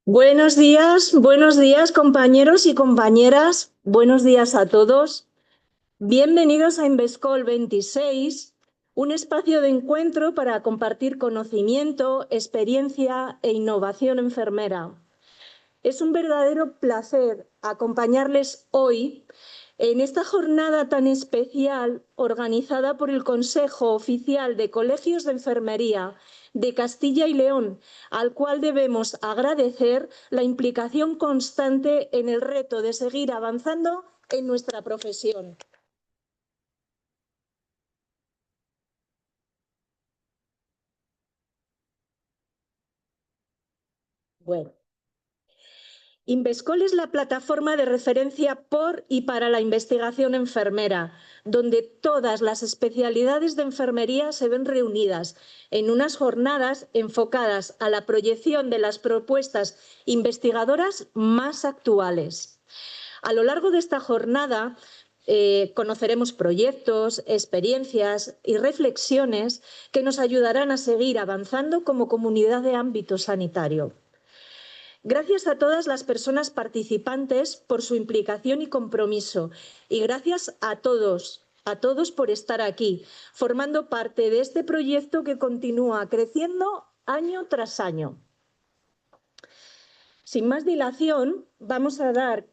Buenos días compañeros y compañeras, buenos días a todos. Bienvenidos a Invescol 26, un espacio de encuentro para compartir conocimiento, experiencia e innovación enfermera. Es un verdadero placer acompañarles hoy en esta jornada tan especial organizada por el Consejo Oficial de Colegios de Enfermería de Castilla y León, al cual debemos agradecer la implicación constante en el reto de seguir avanzando en nuestra profesión. Bueno. Invescol es la plataforma de referencia por y para la investigación enfermera, donde todas las especialidades de enfermería se ven reunidas en unas jornadas enfocadas a la proyección de las propuestas investigadoras más actuales. A lo largo de esta jornada conoceremos proyectos, experiencias y reflexiones que nos ayudarán a seguir avanzando como comunidad de ámbito sanitario. Gracias a todas las personas participantes por su implicación y compromiso y gracias a todos por estar aquí, formando parte de este proyecto que continúa creciendo año tras año. Sin más dilación, vamos a dar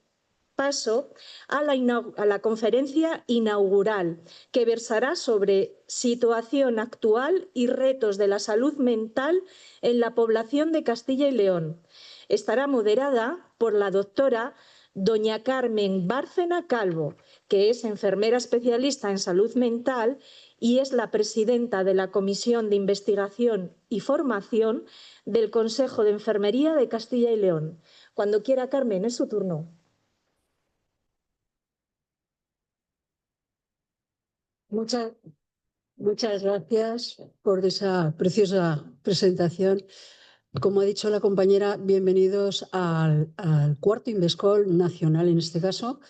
paso a la conferencia inaugural, que versará sobre situación actual y retos de la salud mental en la población de Castilla y León. Estará moderada por la doctora doña Carmen Bárcena Calvo, que es enfermera especialista en salud mental y es la presidenta de la Comisión de Investigación y Formación del Consejo de Enfermería de Castilla y León. Cuando quiera, Carmen, es su turno. Muchas gracias por esa preciosa presentación. Como ha dicho la compañera, bienvenidos al cuarto Invescol nacional en este caso.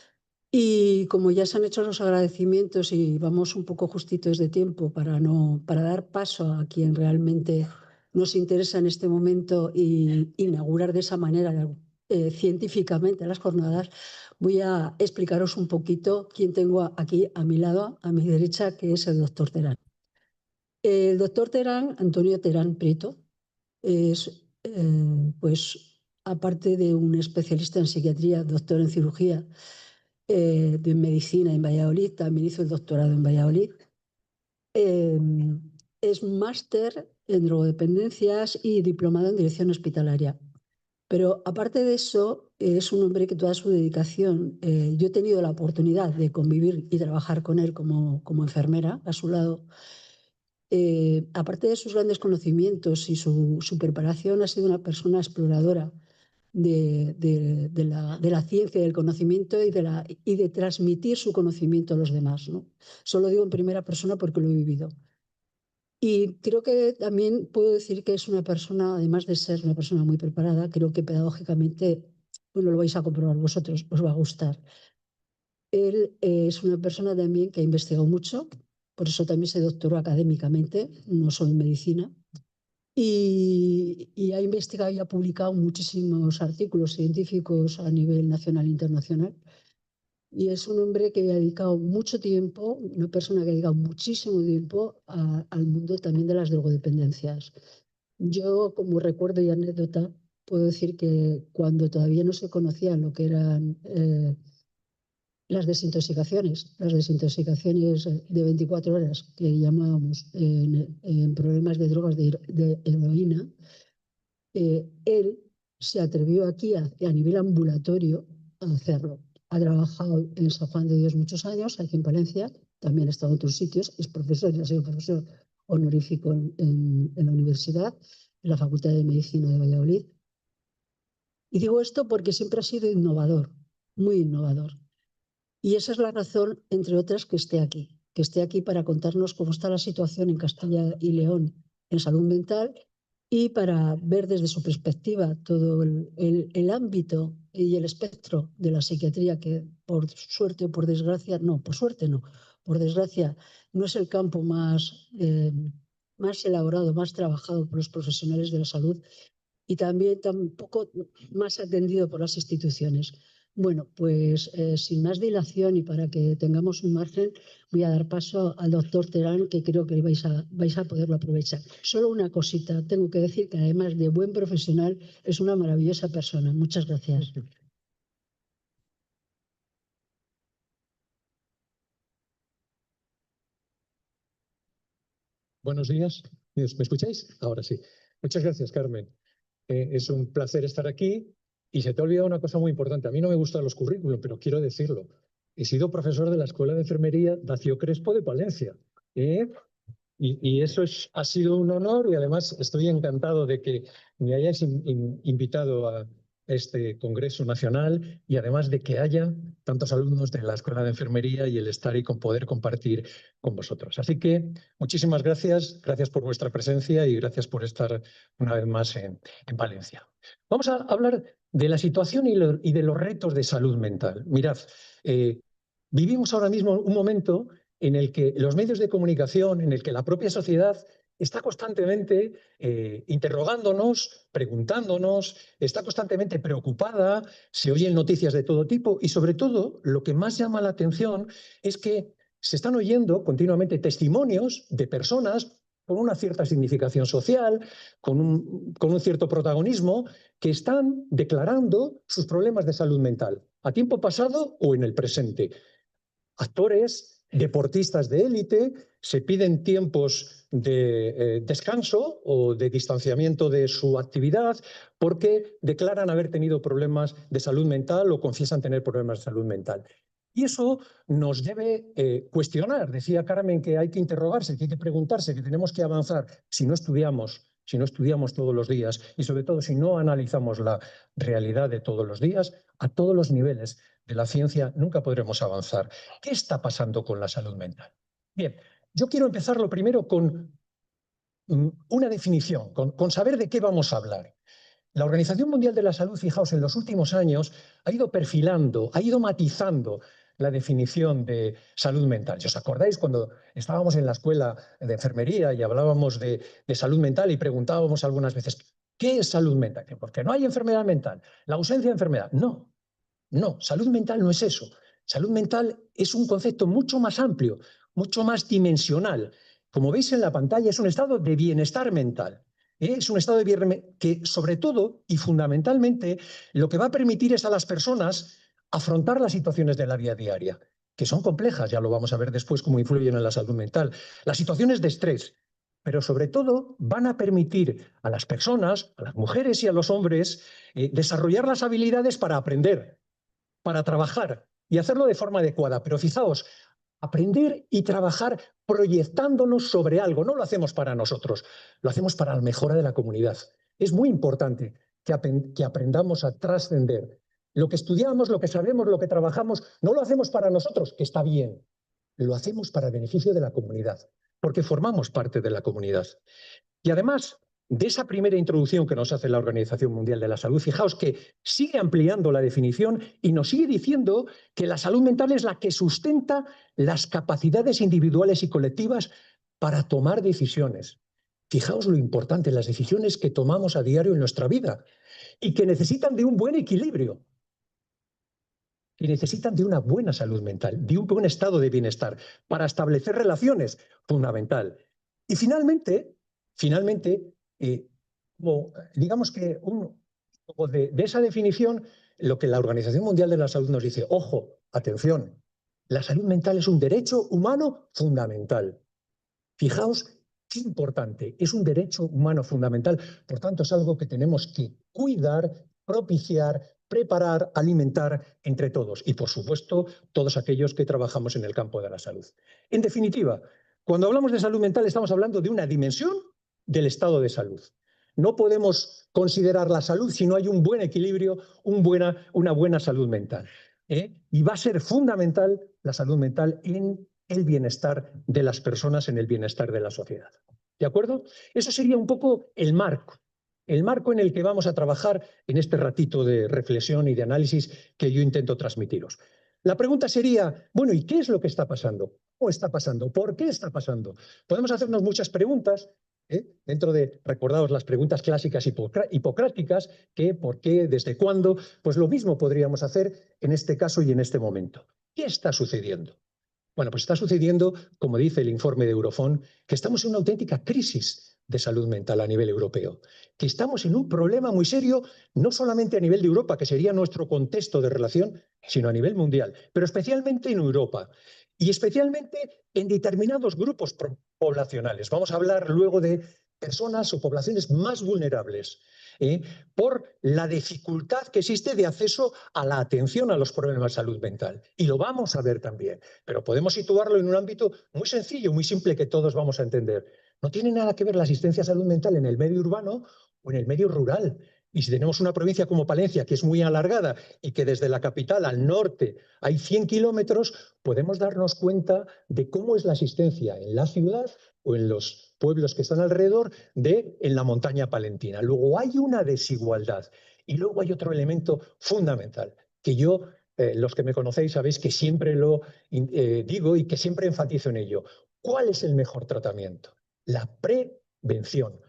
Y como ya se han hecho los agradecimientos y vamos un poco justitos de tiempo para dar paso a quien realmente nos interesa en este momento y inaugurar de esa manera científicamente las jornadas, voy a explicaros un poquito quién tengo aquí a mi lado, a mi derecha, que es el doctor Terán. El doctor Terán, Antonio Terán Prieto, es, pues, aparte de un especialista en psiquiatría, doctor en cirugía, de medicina en Valladolid, también hizo el doctorado en Valladolid. Es máster en drogodependencias y diplomado en dirección hospitalaria. Pero aparte de eso, es un hombre que toda su dedicación, yo he tenido la oportunidad de convivir y trabajar con él como enfermera a su lado. Aparte de sus grandes conocimientos y su preparación, ha sido una persona exploradora de la ciencia y del conocimiento y de transmitir su conocimiento a los demás, ¿no? Solo digo en primera persona porque lo he vivido. Y creo que también puedo decir que es una persona, además de ser una persona muy preparada, creo que pedagógicamente, bueno, lo vais a comprobar vosotros, os va a gustar. Él es una persona también que ha investigado mucho, por eso también se doctoró académicamente, no solo en medicina, y ha investigado y ha publicado muchísimos artículos científicos a nivel nacional e internacional. Y es un hombre que ha dedicado mucho tiempo, una persona que ha dedicado muchísimo tiempo al mundo también de las drogodependencias. Yo, como recuerdo y anécdota, puedo decir que cuando todavía no se conocía lo que eran las desintoxicaciones de 24 horas que llamábamos en problemas de drogas de heroína, él se atrevió aquí a nivel ambulatorio a hacerlo. Ha trabajado en San Juan de Dios muchos años, aquí en Palencia, también ha estado en otros sitios, es profesor y ha sido profesor honorífico en la universidad, en la Facultad de Medicina de Valladolid. Y digo esto porque siempre ha sido innovador, muy innovador. Y esa es la razón, entre otras, que esté aquí para contarnos cómo está la situación en Castilla y León en salud mental y para ver desde su perspectiva todo el ámbito y el espectro de la psiquiatría, que por suerte o por desgracia, no, por suerte no, por desgracia no es el campo más elaborado, más trabajado por los profesionales de la salud. y también tampoco más atendido por las instituciones. Bueno, pues sin más dilación y para que tengamos un margen, voy a dar paso al doctor Terán, que creo que vais a poderlo aprovechar. Solo una cosita, tengo que decir que además de buen profesional, es una maravillosa persona. Muchas gracias. Buenos días. ¿Me escucháis? Ahora sí. Muchas gracias, Carmen. Es un placer estar aquí y se te ha olvidado una cosa muy importante. A mí no me gustan los currículos, pero quiero decirlo. He sido profesor de la Escuela de Enfermería Dacio Crespo de Palencia. Y eso ha sido un honor y además estoy encantado de que me hayáis invitado a este Congreso Nacional y además de que haya tantos alumnos de la Escuela de Enfermería y el estar y poder compartir con vosotros. Así que muchísimas gracias, gracias por vuestra presencia y gracias por estar una vez más en Valencia. Vamos a hablar de la situación y de los retos de salud mental. Mirad, vivimos ahora mismo un momento en el que los medios de comunicación, en el que la propia sociedad está constantemente interrogándonos, preguntándonos, está constantemente preocupada, se oyen noticias de todo tipo y sobre todo lo que más llama la atención es que se están oyendo continuamente testimonios de personas con una cierta significación social, con un cierto protagonismo, que están declarando sus problemas de salud mental, a tiempo pasado o en el presente. Actores, deportistas de élite, se piden tiempos de descanso o de distanciamiento de su actividad porque declaran haber tenido problemas de salud mental o confiesan tener problemas de salud mental. Y eso nos debe cuestionar. Decía Carmen que hay que interrogarse, que hay que preguntarse, que tenemos que avanzar. Si no estudiamos todos los días y sobre todo si no analizamos la realidad de todos los días, a todos los niveles de la ciencia nunca podremos avanzar. ¿Qué está pasando con la salud mental? Bien, yo quiero empezar lo primero con una definición, con saber de qué vamos a hablar. La Organización Mundial de la Salud, fijaos, en los últimos años ha ido perfilando, ha ido matizando la definición de salud mental. Si os acordáis, cuando estábamos en la escuela de enfermería y hablábamos de salud mental y preguntábamos algunas veces, ¿qué es salud mental? Porque no hay enfermedad mental, la ausencia de enfermedad. No, salud mental no es eso. Salud mental es un concepto mucho más amplio, mucho más dimensional. Como veis en la pantalla, es un estado de bienestar mental. Es un estado de bienestar que, sobre todo y fundamentalmente, lo que va a permitir es a las personas afrontar las situaciones de la vida diaria, que son complejas, ya lo vamos a ver después cómo influyen en la salud mental. Las situaciones de estrés, pero sobre todo van a permitir a las personas, a las mujeres y a los hombres, desarrollar las habilidades para aprender, para trabajar y hacerlo de forma adecuada. Pero fijaos, aprender y trabajar proyectándonos sobre algo. No lo hacemos para nosotros, lo hacemos para la mejora de la comunidad. Es muy importante que aprendamos a trascender. Lo que estudiamos, lo que sabemos, lo que trabajamos, no lo hacemos para nosotros, que está bien. Lo hacemos para el beneficio de la comunidad, porque formamos parte de la comunidad. Y además de esa primera introducción que nos hace la Organización Mundial de la Salud, fijaos que sigue ampliando la definición y nos sigue diciendo que la salud mental es la que sustenta las capacidades individuales y colectivas para tomar decisiones. Fijaos lo importante, las decisiones que tomamos a diario en nuestra vida y que necesitan de un buen equilibrio, y necesitan de una buena salud mental, de un buen estado de bienestar para establecer relaciones, fundamental. Y finalmente, digamos que de esa definición, lo que la Organización Mundial de la Salud nos dice, ojo, atención, la salud mental es un derecho humano fundamental. Fijaos qué importante, es un derecho humano fundamental, por tanto es algo que tenemos que cuidar, propiciar, preparar, alimentar entre todos y, por supuesto, todos aquellos que trabajamos en el campo de la salud. En definitiva, cuando hablamos de salud mental estamos hablando de una dimensión del estado de salud. No podemos considerar la salud si no hay un buen equilibrio, una buena salud mental. Y va a ser fundamental la salud mental en el bienestar de las personas, en el bienestar de la sociedad. ¿De acuerdo? Eso sería un poco el marco en el que vamos a trabajar en este ratito de reflexión y de análisis que yo intento transmitiros. La pregunta sería, bueno, ¿y qué es lo que está pasando? ¿Cómo está pasando? ¿Por qué está pasando? Podemos hacernos muchas preguntas, Dentro de, recordaos las preguntas clásicas hipocráticas, ¿qué, por qué, desde cuándo? Pues lo mismo podríamos hacer en este caso y en este momento. ¿Qué está sucediendo? Bueno, pues está sucediendo, como dice el informe de Eurofond, que estamos en una auténtica crisis de salud mental a nivel europeo, que estamos en un problema muy serio, no solamente a nivel de Europa, que sería nuestro contexto de relación, sino a nivel mundial, pero especialmente en Europa y especialmente en determinados grupos poblacionales. Vamos a hablar luego de personas o poblaciones más vulnerables, por la dificultad que existe de acceso a la atención a los problemas de salud mental. Y lo vamos a ver también, pero podemos situarlo en un ámbito muy sencillo, muy simple, que todos vamos a entender. No tiene nada que ver la asistencia a salud mental en el medio urbano o en el medio rural. Y si tenemos una provincia como Palencia, que es muy alargada y que desde la capital al norte hay 100 kilómetros, podemos darnos cuenta de cómo es la asistencia en la ciudad o en los pueblos que están alrededor en la montaña palentina. Luego hay una desigualdad y luego hay otro elemento fundamental que yo, los que me conocéis, sabéis que siempre lo digo y que siempre enfatizo en ello. ¿Cuál es el mejor tratamiento? La prevención.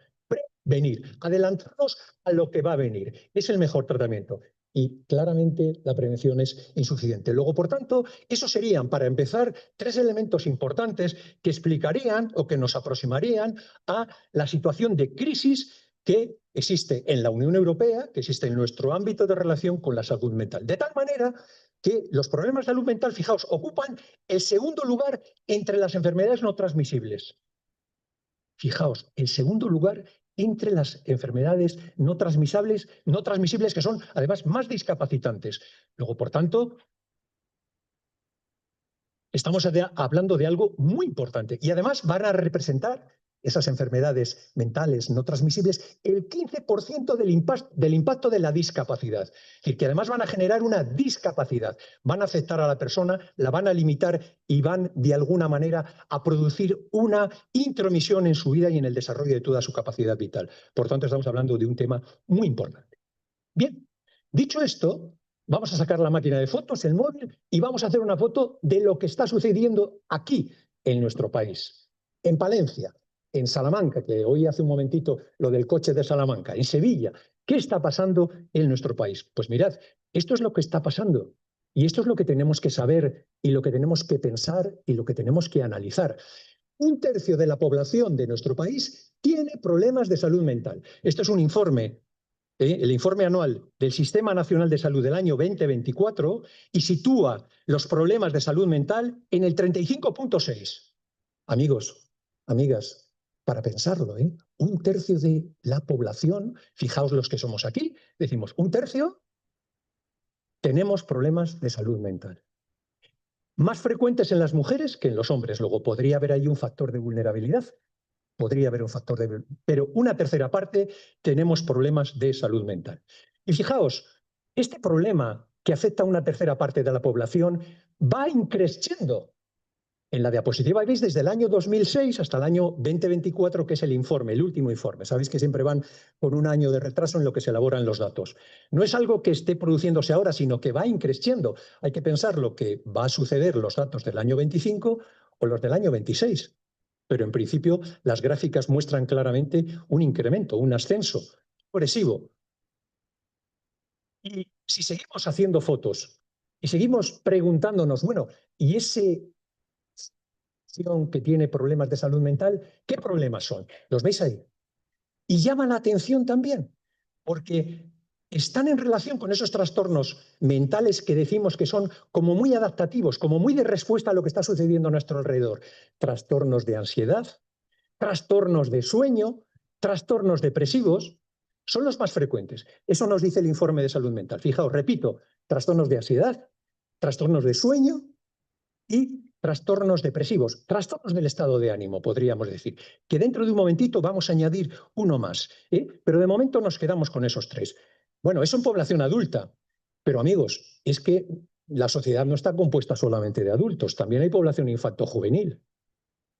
Prevenir, adelantarnos a lo que va a venir. Es el mejor tratamiento. Y claramente la prevención es insuficiente. Luego, por tanto, esos serían, para empezar, 3 elementos importantes que explicarían o que nos aproximarían a la situación de crisis que existe en la Unión Europea, que existe en nuestro ámbito de relación con la salud mental. De tal manera que los problemas de salud mental, fijaos, ocupan el segundo lugar entre las enfermedades no transmisibles. Fijaos, el segundo lugar entre las enfermedades no transmisibles, que son además más discapacitantes. Luego, por tanto, estamos hablando de algo muy importante y además van a representar esas enfermedades mentales no transmisibles el 15% del impacto de la discapacidad. Es decir, que además van a generar una discapacidad, van a afectar a la persona, la van a limitar y van de alguna manera a producir una intromisión en su vida y en el desarrollo de toda su capacidad vital. Por tanto, estamos hablando de un tema muy importante. Bien, dicho esto, vamos a sacar la máquina de fotos, el móvil, y vamos a hacer una foto de lo que está sucediendo aquí en nuestro país, en Palencia, en Salamanca, que hoy hace un momentito lo del coche de Salamanca, en Sevilla. ¿Qué está pasando en nuestro país? Pues mirad, esto es lo que está pasando y esto es lo que tenemos que saber y lo que tenemos que pensar y lo que tenemos que analizar. 1/3 de la población de nuestro país tiene problemas de salud mental. Esto es un informe, el informe anual del Sistema Nacional de Salud del año 2024 y sitúa los problemas de salud mental en el 35,6. Amigos, amigas, para pensarlo, 1/3 de la población, fijaos los que somos aquí, decimos 1/3 tenemos problemas de salud mental. Más frecuentes en las mujeres que en los hombres. Luego podría haber ahí un factor de vulnerabilidad, pero 1/3 parte tenemos problemas de salud mental. Y fijaos, este problema que afecta a 1/3 parte de la población va increciendo. En la diapositiva veis desde el año 2006 hasta el año 2024, que es el informe, el último informe. Sabéis que siempre van con un año de retraso en lo que se elaboran los datos. No es algo que esté produciéndose ahora, sino que va increciendo. Hay que pensar lo que va a suceder los datos del año 25 o los del año 26. Pero en principio las gráficas muestran claramente un incremento, un ascenso progresivo. Y si seguimos haciendo fotos y seguimos preguntándonos, bueno, ¿y ese que tiene problemas de salud mental, qué problemas son? ¿Los veis ahí? Y llama la atención también, porque están en relación con esos trastornos mentales que decimos que son como muy adaptativos, como muy de respuesta a lo que está sucediendo a nuestro alrededor. Trastornos de ansiedad, trastornos de sueño, trastornos depresivos, son los más frecuentes. Eso nos dice el informe de salud mental. Fijaos, repito, trastornos de ansiedad, trastornos de sueño y trastornos depresivos, trastornos del estado de ánimo, podríamos decir, que dentro de un momentito vamos a añadir uno más, pero de momento nos quedamos con esos 3. Bueno, eso en población adulta, pero amigos, es que la sociedad no está compuesta solamente de adultos, también hay población infanto-juvenil.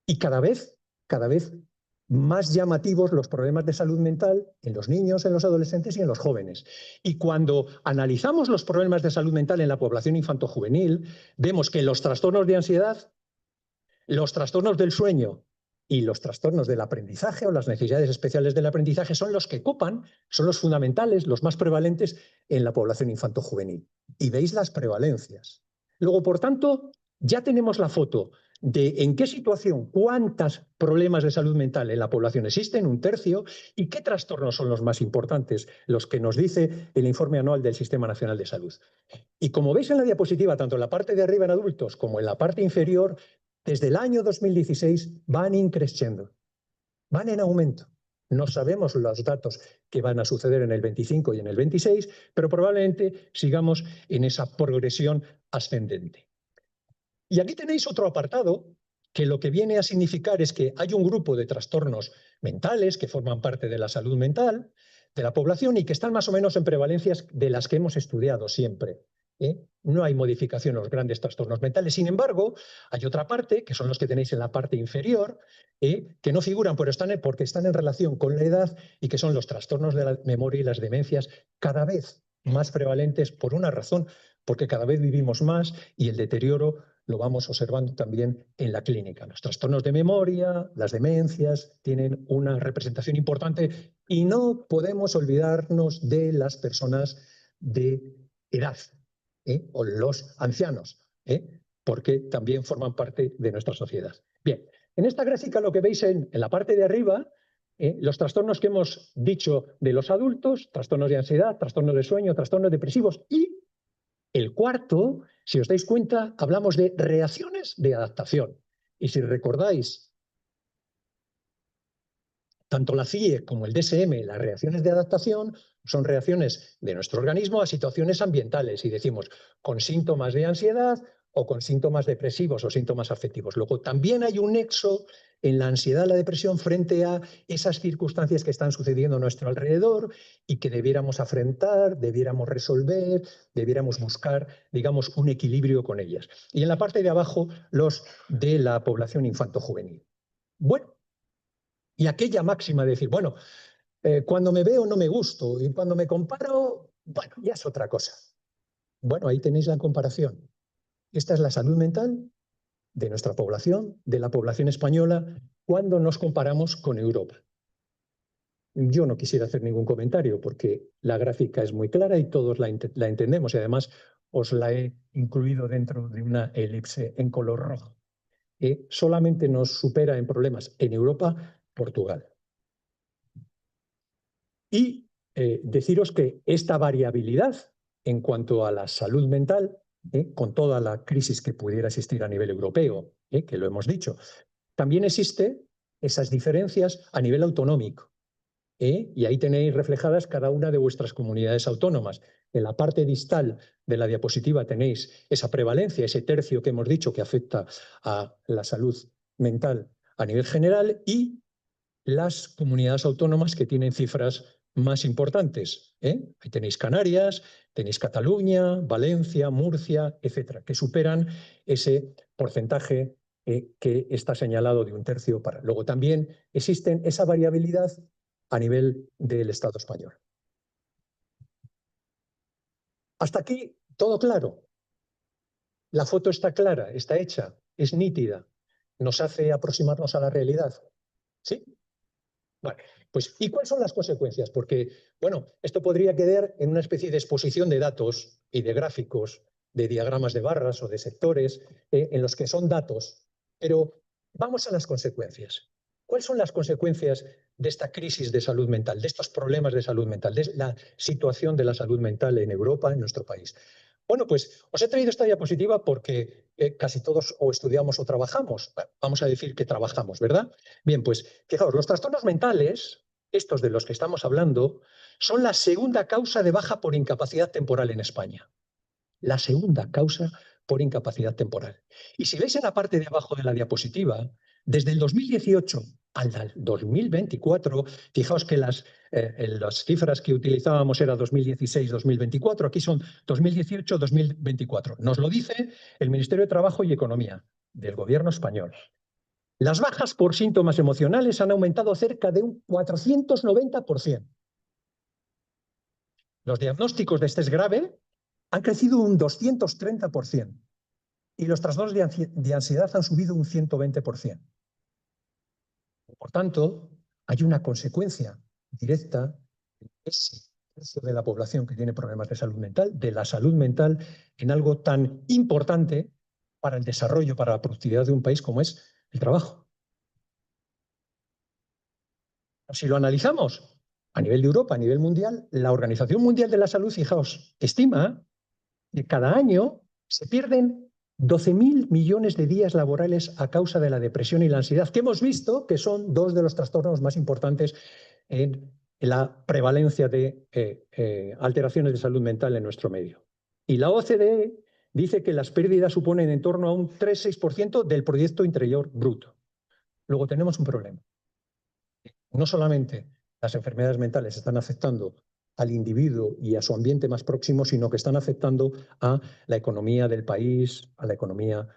Y cada vez más llamativos los problemas de salud mental en los niños, en los adolescentes y en los jóvenes. Y cuando analizamos los problemas de salud mental en la población infanto-juvenil, vemos que los trastornos de ansiedad, los trastornos del sueño Y los trastornos del aprendizaje o las necesidades especiales del aprendizaje son los que copan, son los fundamentales, los más prevalentes en la población infanto-juvenil. Y veis las prevalencias. Luego, por tanto, ya tenemos la foto de en qué situación, cuántos problemas de salud mental en la población existen, 1/3, y qué trastornos son los más importantes, los que nos dice el informe anual del Sistema Nacional de Salud. Y como veis en la diapositiva, tanto en la parte de arriba en adultos como en la parte inferior, desde el año 2016 van increciendo, van en aumento. No sabemos los datos que van a suceder en el 25 y en el 26, pero probablemente sigamos en esa progresión ascendente. Y aquí tenéis otro apartado que lo que viene a significar es que hay un grupo de trastornos mentales que forman parte de la salud mental de la población y que están más o menos en prevalencias de las que hemos estudiado siempre. No hay modificación en los grandes trastornos mentales. Sin embargo, hay otra parte, que son los que tenéis en la parte inferior, que no figuran porque están en relación con la edad y que son los trastornos de la memoria y las demencias cada vez más prevalentes por una razón, porque cada vez vivimos más y el deterioro lo vamos observando también en la clínica. Los trastornos de memoria, las demencias, tienen una representación importante y no podemos olvidarnos de las personas de edad, o los ancianos, porque también forman parte de nuestra sociedad. Bien, en esta gráfica lo que veis en la parte de arriba, los trastornos que hemos dicho de los adultos, trastornos de ansiedad, trastornos de sueño, trastornos depresivos, y el cuarto, si os dais cuenta, hablamos de reacciones de adaptación. Y si recordáis, tanto la CIE como el DSM, las reacciones de adaptación, son reacciones de nuestro organismo a situaciones ambientales y decimos con síntomas de ansiedad o con síntomas depresivos o síntomas afectivos. Luego también hay un nexo en la ansiedad, la depresión frente a esas circunstancias que están sucediendo a nuestro alrededor y que debiéramos afrontar, debiéramos resolver, debiéramos buscar, digamos, un equilibrio con ellas. Y en la parte de abajo, los de la población infanto-juvenil. Bueno, y aquella máxima de decir, bueno, cuando me veo no me gusto y cuando me comparo, bueno, ya es otra cosa. Bueno, ahí tenéis la comparación. Esta es la salud mental de nuestra población, de la población española, cuando nos comparamos con Europa. Yo no quisiera hacer ningún comentario porque la gráfica es muy clara y todos la entendemos y además os la he incluido dentro de una elipse en color rojo. Solamente nos supera en problemas en Europa Portugal. Y deciros que esta variabilidad en cuanto a la salud mental, con toda la crisis que pudiera existir a nivel europeo, que lo hemos dicho, también existe esas diferencias a nivel autonómico. Y ahí tenéis reflejadas cada una de vuestras comunidades autónomas. En la parte distal de la diapositiva tenéis esa prevalencia, ese tercio que hemos dicho que afecta a la salud mental a nivel general y las comunidades autónomas que tienen cifras más importantes. Ahí tenéis Canarias, tenéis Cataluña, Valencia, Murcia, etcétera, que superan ese porcentaje que está señalado de 1/3 para. Luego también existe esa variabilidad a nivel del Estado español. Hasta aquí todo claro. La foto está clara, está hecha, es nítida, nos hace aproximarnos a la realidad. ¿Sí? Vale, pues ¿y cuáles son las consecuencias? Porque, bueno, esto podría quedar en una especie de exposición de datos y de gráficos, de diagramas de barras o de sectores, en los que son datos, pero vamos a las consecuencias. ¿Cuáles son las consecuencias de esta crisis de salud mental, de estos problemas de salud mental, de la situación de la salud mental en Europa, en nuestro país? Bueno, pues os he traído esta diapositiva porque casi todos o estudiamos o trabajamos. Bueno, vamos a decir que trabajamos, ¿verdad? Bien, pues fijaos, los trastornos mentales, estos de los que estamos hablando, son la segunda causa de baja por incapacidad temporal en España. La segunda causa por incapacidad temporal. Y si veis en la parte de abajo de la diapositiva, desde el 2018 al 2024, fijaos que las cifras que utilizábamos eran 2016-2024, aquí son 2018-2024. Nos lo dice el Ministerio de Trabajo y Economía del Gobierno español. Las bajas por síntomas emocionales han aumentado cerca de un 490%. Los diagnósticos de estrés grave han crecido un 230% y los trastornos de ansiedad han subido un 120%. Por tanto, hay una consecuencia directa de ese tercio de la población que tiene problemas de salud mental, de la salud mental, en algo tan importante para el desarrollo, para la productividad de un país como es el trabajo. Si lo analizamos a nivel de Europa, a nivel mundial, la Organización Mundial de la Salud, fijaos, estima que cada año se pierden 12.000 millones de días laborales a causa de la depresión y la ansiedad, que hemos visto que son dos de los trastornos más importantes en la prevalencia de alteraciones de salud mental en nuestro medio. Y la OCDE dice que las pérdidas suponen en torno a un 3,6% del Producto Interior Bruto. Luego tenemos un problema. No solamente las enfermedades mentales están afectando al individuo y a su ambiente más próximo, sino que están afectando a la economía del país, a la economía.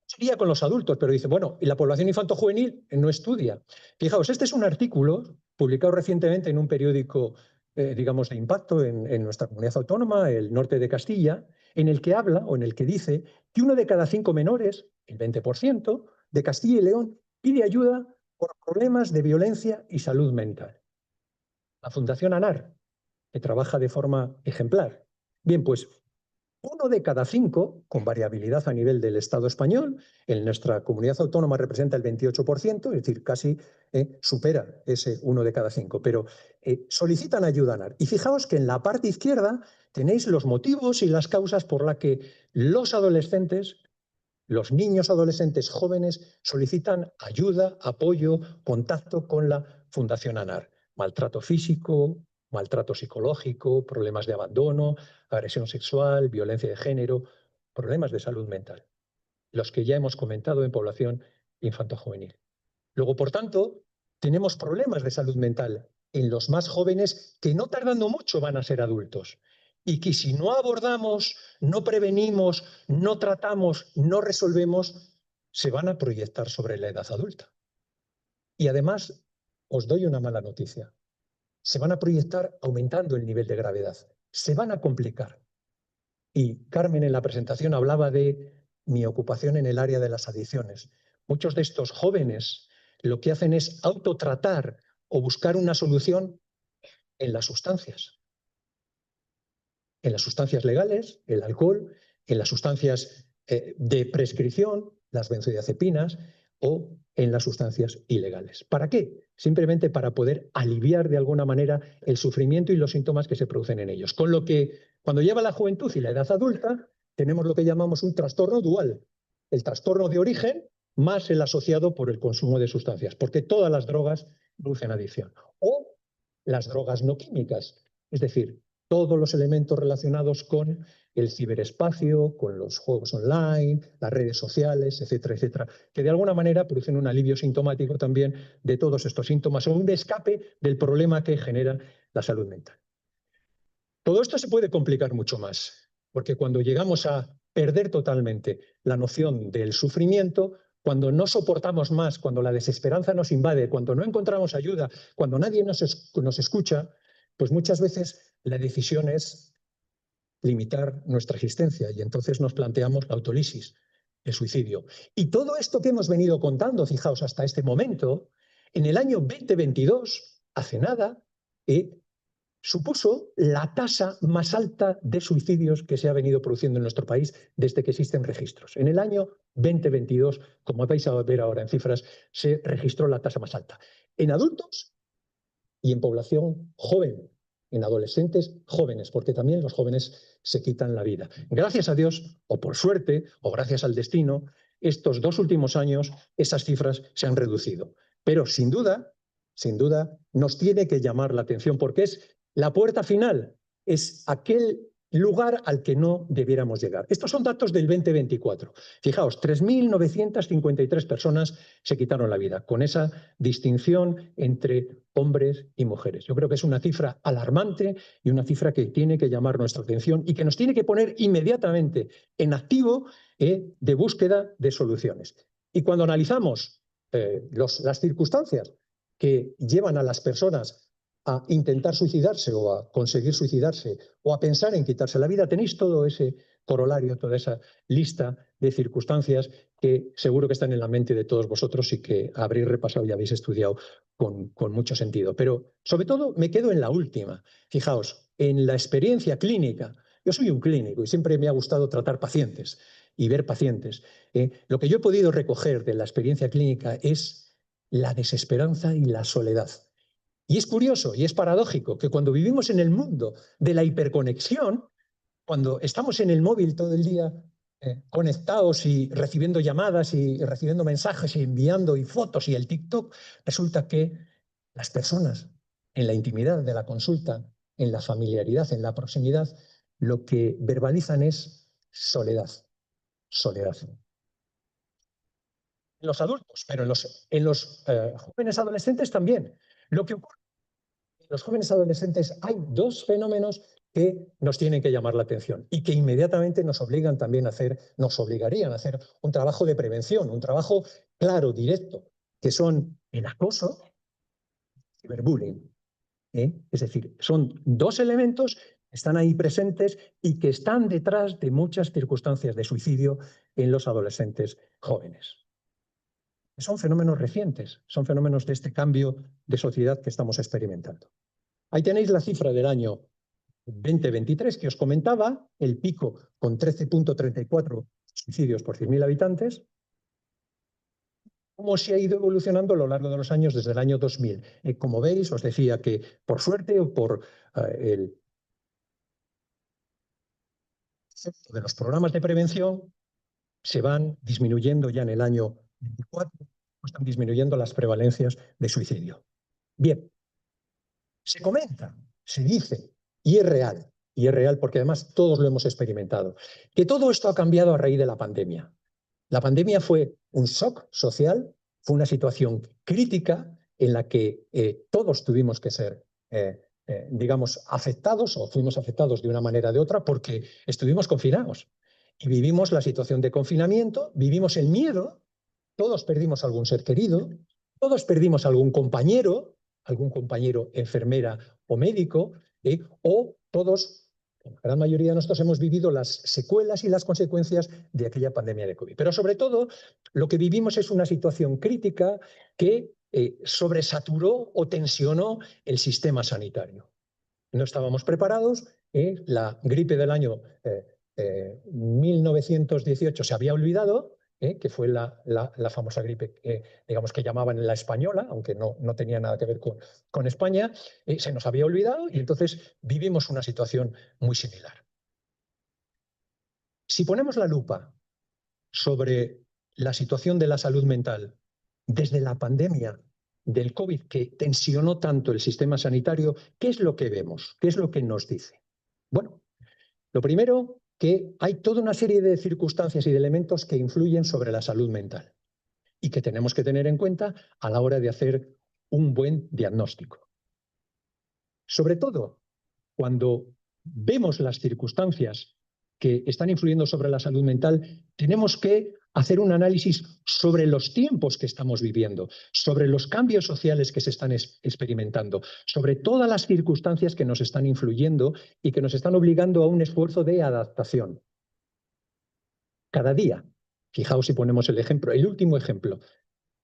Sería con los adultos, pero dice, bueno, y la población infanto-juvenil no estudia. Fijaos, este es un artículo publicado recientemente en un periódico, digamos, de impacto en nuestra comunidad autónoma, el norte de Castilla, en el que habla o en el que dice que 1 de cada 5 menores, el 20%, de Castilla y León pide ayuda por problemas de violencia y salud mental. La Fundación ANAR, que trabaja de forma ejemplar. Bien, pues 1 de cada 5, con variabilidad a nivel del Estado español, en nuestra comunidad autónoma representa el 28%, es decir, casi supera ese 1 de cada 5, pero solicitan ayuda ANAR. Y fijaos que en la parte izquierda tenéis los motivos y las causas por las que los adolescentes, los niños adolescentes jóvenes solicitan ayuda, apoyo, contacto con la Fundación ANAR. Maltrato físico, maltrato psicológico, problemas de abandono, agresión sexual, violencia de género, problemas de salud mental. Los que ya hemos comentado en población infanto-juvenil. Luego, por tanto, tenemos problemas de salud mental en los más jóvenes que no tardando mucho van a ser adultos. Y que si no abordamos, no prevenimos, no tratamos, no resolvemos, se van a proyectar sobre la edad adulta. Y además, os doy una mala noticia. Se van a proyectar aumentando el nivel de gravedad. Se van a complicar. Y Carmen en la presentación hablaba de mi ocupación en el área de las adicciones. Muchos de estos jóvenes lo que hacen es autotratar o buscar una solución en las sustancias. En las sustancias legales, el alcohol, en las sustancias de prescripción, las benzodiazepinas, o en las sustancias ilegales. ¿Para qué? Simplemente para poder aliviar de alguna manera el sufrimiento y los síntomas que se producen en ellos. Con lo que, cuando lleva la juventud y la edad adulta, tenemos lo que llamamos un trastorno dual. El trastorno de origen más el asociado por el consumo de sustancias, porque todas las drogas producen adicción. O las drogas no químicas, es decir, todos los elementos relacionados con el ciberespacio, con los juegos online, las redes sociales, etcétera, etcétera, que de alguna manera producen un alivio sintomático también de todos estos síntomas o un escape del problema que genera la salud mental. Todo esto se puede complicar mucho más, porque cuando llegamos a perder totalmente la noción del sufrimiento, cuando no soportamos más, cuando la desesperanza nos invade, cuando no encontramos ayuda, cuando nadie nos escucha, pues muchas veces la decisión es limitar nuestra existencia y entonces nos planteamos la autólisis, el suicidio. Y todo esto que hemos venido contando, fijaos, hasta este momento, en el año 2022, hace nada, supuso la tasa más alta de suicidios que se ha venido produciendo en nuestro país desde que existen registros. En el año 2022, como vais a ver ahora en cifras, se registró la tasa más alta. En adultos y en población joven, en adolescentes jóvenes, porque también los jóvenes se quitan la vida. Gracias a Dios, o por suerte, o gracias al destino, estos 2 últimos años esas cifras se han reducido. Pero sin duda, nos tiene que llamar la atención, porque es la puerta final, es aquel lugar al que no debiéramos llegar. Estos son datos del 2024. Fijaos, 3.953 personas se quitaron la vida, con esa distinción entre hombres y mujeres. Yo creo que es una cifra alarmante y una cifra que tiene que llamar nuestra atención y que nos tiene que poner inmediatamente en activo de búsqueda de soluciones. Y cuando analizamos las circunstancias que llevan a las personas a intentar suicidarse o a conseguir suicidarse o a pensar en quitarse la vida, tenéis todo ese corolario, toda esa lista de circunstancias que seguro que están en la mente de todos vosotros y que habréis repasado y habéis estudiado con mucho sentido. Pero sobre todo me quedo en la última. Fijaos, en la experiencia clínica. Yo soy un clínico y siempre me ha gustado tratar pacientes y ver pacientes. Lo que yo he podido recoger de la experiencia clínica es la desesperanza y la soledad. Y es curioso y es paradójico que cuando vivimos en el mundo de la hiperconexión, cuando estamos en el móvil todo el día conectados y recibiendo llamadas y recibiendo mensajes y enviando y fotos y el TikTok, resulta que las personas en la intimidad de la consulta, en la familiaridad, en la proximidad, lo que verbalizan es soledad, soledad. En los adultos, pero en los jóvenes adolescentes también. Lo que ocurre en los jóvenes adolescentes hay dos fenómenos que nos tienen que llamar la atención y que inmediatamente nos obligan también a hacer, nos obligarían a hacer un trabajo de prevención, un trabajo claro, directo, que son el acoso y el ciberbullying. Es decir, son dos elementos que están ahí presentes y que están detrás de muchas circunstancias de suicidio en los adolescentes jóvenes. Son fenómenos recientes, son fenómenos de este cambio de sociedad que estamos experimentando. Ahí tenéis la cifra del año 2023 que os comentaba, el pico con 13,34 suicidios por 100.000 habitantes, cómo se ha ido evolucionando a lo largo de los años desde el año 2000. Como veis, os decía que por suerte o por el efecto de los programas de prevención se van disminuyendo ya en el año 24, están disminuyendo las prevalencias de suicidio. Bien, se comenta, se dice, y es real porque además todos lo hemos experimentado, que todo esto ha cambiado a raíz de la pandemia. La pandemia fue un shock social, fue una situación crítica en la que todos tuvimos que ser, digamos, afectados o fuimos afectados de una manera o de otra porque estuvimos confinados y vivimos la situación de confinamiento, vivimos el miedo, todos perdimos algún ser querido, todos perdimos algún compañero enfermera o médico, o todos, la gran mayoría de nosotros hemos vivido las secuelas y las consecuencias de aquella pandemia de COVID. Pero sobre todo, lo que vivimos es una situación crítica que sobresaturó o tensionó el sistema sanitario. No estábamos preparados, la gripe del año 1918 se había olvidado, que fue la famosa gripe digamos que llamaban la española, aunque no tenía nada que ver con España, se nos había olvidado y entonces vivimos una situación muy similar. Si ponemos la lupa sobre la situación de la salud mental desde la pandemia del COVID que tensionó tanto el sistema sanitario, ¿qué es lo que vemos? ¿Qué es lo que nos dice? Bueno, lo primero, que hay toda una serie de circunstancias y de elementos que influyen sobre la salud mental y que tenemos que tener en cuenta a la hora de hacer un buen diagnóstico. Sobre todo, cuando vemos las circunstancias que están influyendo sobre la salud mental, tenemos que hacer un análisis sobre los tiempos que estamos viviendo, sobre los cambios sociales que se están experimentando, sobre todas las circunstancias que nos están influyendo y que nos están obligando a un esfuerzo de adaptación. Cada día, fijaos si ponemos el ejemplo, el último ejemplo,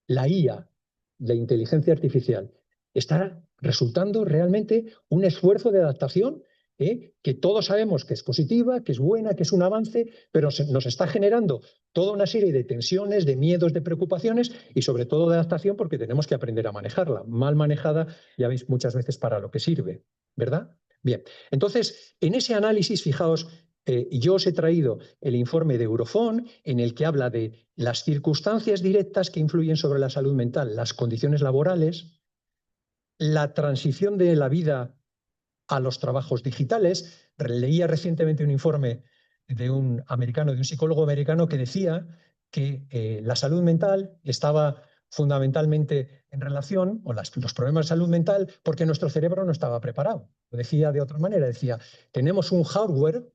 la IA, la inteligencia artificial, está resultando realmente un esfuerzo de adaptación que todos sabemos que es positiva, que es buena, que es un avance, pero nos está generando toda una serie de tensiones, de miedos, de preocupaciones y sobre todo de adaptación porque tenemos que aprender a manejarla. Mal manejada, ya veis muchas veces para lo que sirve, ¿verdad? Bien, entonces, en ese análisis, fijaos, yo os he traído el informe de Eurofond en el que habla de las circunstancias directas que influyen sobre la salud mental, las condiciones laborales, la transición de la vida a los trabajos digitales. Leía recientemente un informe de un americano, de un psicólogo americano que decía que la salud mental estaba fundamentalmente en relación, o los problemas de salud mental, porque nuestro cerebro no estaba preparado. Lo decía de otra manera, decía, tenemos un hardware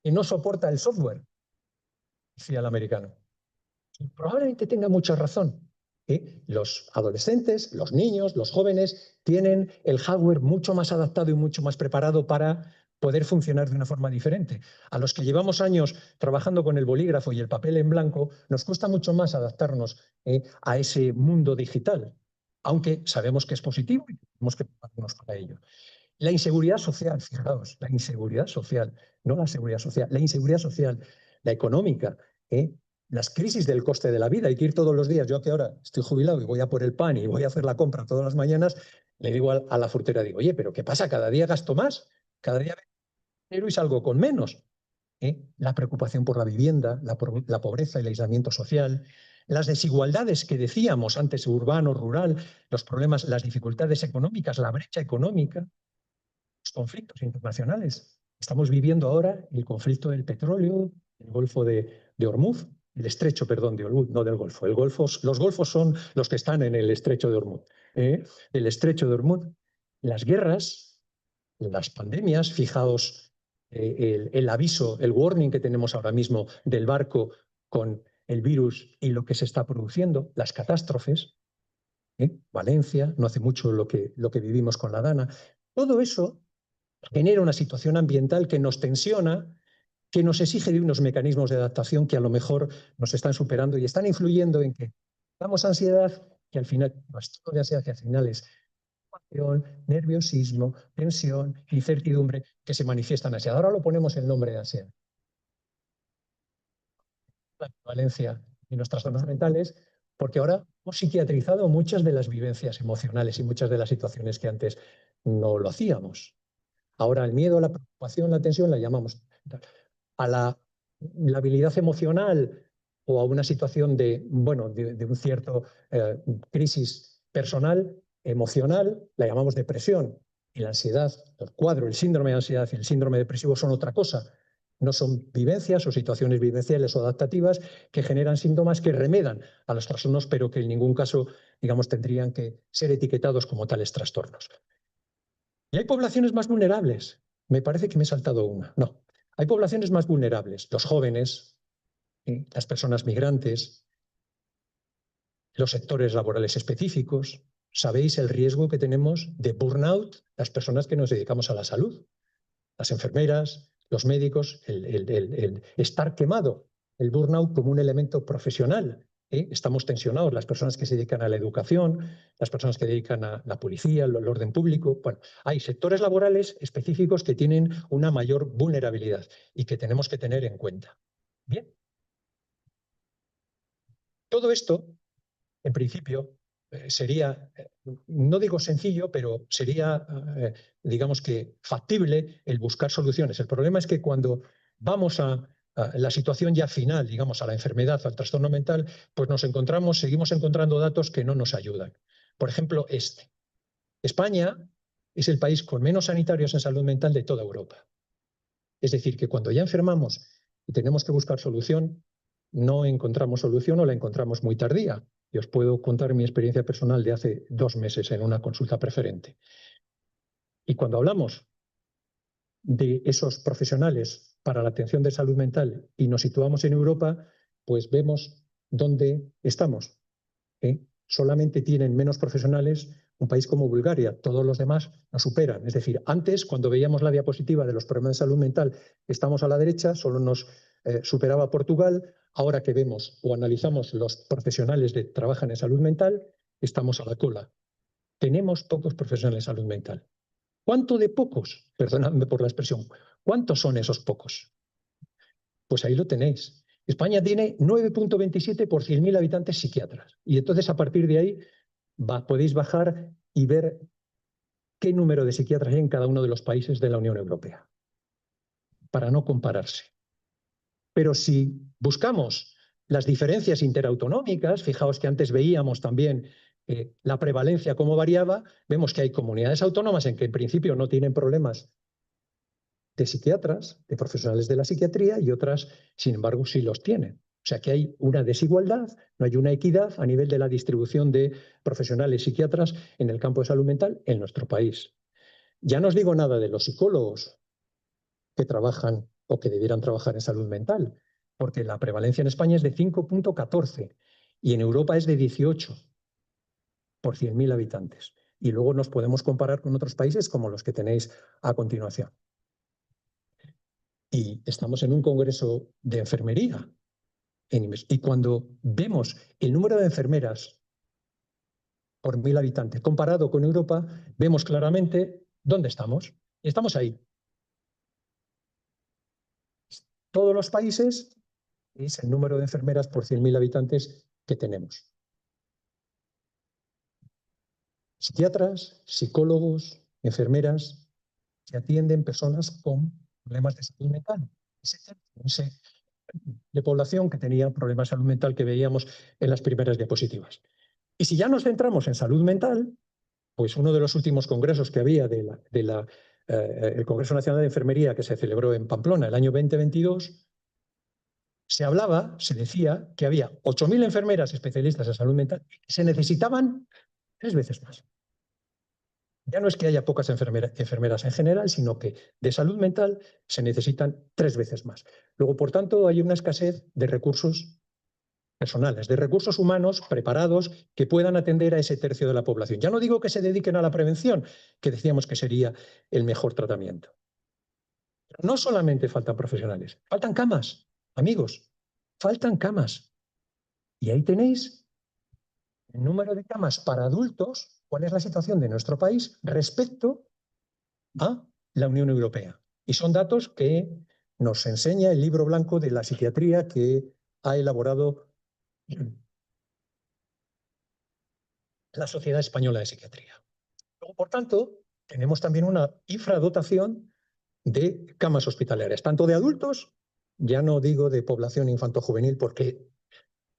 que no soporta el software, decía el americano. Y probablemente tenga mucha razón. Los adolescentes, los niños, los jóvenes tienen el hardware mucho más adaptado y mucho más preparado para poder funcionar de una forma diferente. A los que llevamos años trabajando con el bolígrafo y el papel en blanco, nos cuesta mucho más adaptarnos a ese mundo digital, aunque sabemos que es positivo y tenemos que prepararnos para ello. La inseguridad social, fijaos, la inseguridad social, no la seguridad social, la inseguridad social, la económica, las crisis del coste de la vida. Hay que ir todos los días. Yo que ahora estoy jubilado y voy a por el pan y voy a hacer la compra todas las mañanas, le digo a la frutera, digo, oye, ¿pero qué pasa? Cada día gasto más, cada día dinero y salgo con menos. La preocupación por la vivienda, la pobreza, el aislamiento social, las desigualdades que decíamos antes, urbano, rural, los problemas, las dificultades económicas, la brecha económica, los conflictos internacionales. Estamos viviendo ahora el conflicto del petróleo, el Golfo de Hormuz, el estrecho, perdón, de Hormuz, no del Golfo. Los golfos son los que están en el estrecho de Hormuz. El estrecho de Hormuz, las guerras, las pandemias, fijaos el aviso, el warning que tenemos ahora mismo del barco con el virus y lo que se está produciendo, las catástrofes, Valencia, no hace mucho lo que vivimos con la Dana. Todo eso genera una situación ambiental que nos tensiona, que nos exige de unos mecanismos de adaptación que a lo mejor nos están superando y están influyendo en que damos ansiedad, que al final, nuestro de ansiedad que al final es nerviosismo, tensión, incertidumbre, que se manifiestan en ansiedad. Ahora lo ponemos el nombre de ansiedad. La prevalencia y nuestras trastornos mentales, porque ahora hemos psiquiatrizado muchas de las vivencias emocionales y muchas de las situaciones que antes no lo hacíamos. Ahora el miedo, la preocupación, la tensión la llamamos a la habilidad emocional o a una situación de un cierto crisis personal, emocional, la llamamos depresión. Y la ansiedad, el cuadro, el síndrome de ansiedad y el síndrome depresivo son otra cosa. No son vivencias o situaciones vivenciales o adaptativas que generan síntomas que remedan a los trastornos, pero que en ningún caso, digamos, tendrían que ser etiquetados como tales trastornos. ¿Y hay poblaciones más vulnerables? Me parece que me he saltado una. No. Hay poblaciones más vulnerables. Los jóvenes, las personas migrantes, los sectores laborales específicos. ¿Sabéis el riesgo que tenemos de burnout? Las personas que nos dedicamos a la salud. Las enfermeras, los médicos, el estar quemado. El burnout como un elemento profesional. Estamos tensionados, las personas que se dedican a la educación, las personas que se dedican a la policía, al orden público. Bueno, hay sectores laborales específicos que tienen una mayor vulnerabilidad y que tenemos que tener en cuenta. Bien. Todo esto, en principio, sería, no digo sencillo, pero sería, digamos que, factible el buscar soluciones. El problema es que cuando vamos a la situación ya final, digamos, a la enfermedad, al trastorno mental, pues seguimos encontrando datos que no nos ayudan. Por ejemplo, España es el país con menos sanitarios en salud mental de toda Europa. Es decir, que cuando ya enfermamos y tenemos que buscar solución, no encontramos solución o la encontramos muy tardía. Y os puedo contar mi experiencia personal de hace 2 meses en una consulta preferente. Y cuando hablamos de esos profesionales para la atención de salud mental y nos situamos en Europa, pues vemos dónde estamos. Solamente tienen menos profesionales un país como Bulgaria, todos los demás nos superan. Es decir, antes, cuando veíamos la diapositiva de los problemas de salud mental, estamos a la derecha, solo nos superaba Portugal. Ahora que vemos o analizamos los profesionales que trabajan en salud mental, estamos a la cola. Tenemos pocos profesionales de salud mental. ¿Cuánto de pocos? Perdonadme por la expresión. ¿Cuántos son esos pocos? Pues ahí lo tenéis. España tiene 9,27 por 100.000 habitantes psiquiatras. Y entonces, a partir de ahí, podéis bajar y ver qué número de psiquiatras hay en cada uno de los países de la Unión Europea, para no compararse. Pero si buscamos las diferencias interautonómicas, fijaos que antes veíamos también la prevalencia cómo variaba, vemos que hay comunidades autónomas en que en principio no tienen problemas de psiquiatras, de profesionales de la psiquiatría, y otras, sin embargo, sí los tienen. O sea que hay una desigualdad, no hay una equidad a nivel de la distribución de profesionales psiquiatras en el campo de salud mental en nuestro país. Ya no os digo nada de los psicólogos que trabajan o que debieran trabajar en salud mental, porque la prevalencia en España es de 5,14 y en Europa es de 18. por 100.000 habitantes. Y luego nos podemos comparar con otros países como los que tenéis a continuación. Y estamos en un congreso de enfermería. Y cuando vemos el número de enfermeras por 1.000 habitantes comparado con Europa, vemos claramente dónde estamos. Y estamos ahí. Todos los países es el número de enfermeras por 100.000 habitantes que tenemos. Psiquiatras, psicólogos, enfermeras que atienden personas con problemas de salud mental. Ese de población que tenía problemas de salud mental que veíamos en las primeras diapositivas. Y si ya nos centramos en salud mental, pues uno de los últimos congresos que había el Congreso Nacional de Enfermería que se celebró en Pamplona el año 2022, se decía que había 8.000 enfermeras especialistas en salud mental y que se necesitaban 3 veces más. Ya no es que haya pocas enfermeras en general, sino que de salud mental se necesitan 3 veces más. Luego, por tanto, hay una escasez de recursos personales, de recursos humanos preparados que puedan atender a ese tercio de la población. Ya no digo que se dediquen a la prevención, que decíamos que sería el mejor tratamiento. No solamente faltan profesionales, faltan camas, amigos, faltan camas. Y ahí tenéis el número de camas para adultos, cuál es la situación de nuestro país respecto a la Unión Europea. Y son datos que nos enseña el libro blanco de la psiquiatría que ha elaborado la Sociedad Española de Psiquiatría. Luego, por tanto, tenemos también una infradotación de camas hospitalarias, tanto de adultos, ya no digo de población infanto-juvenil, porque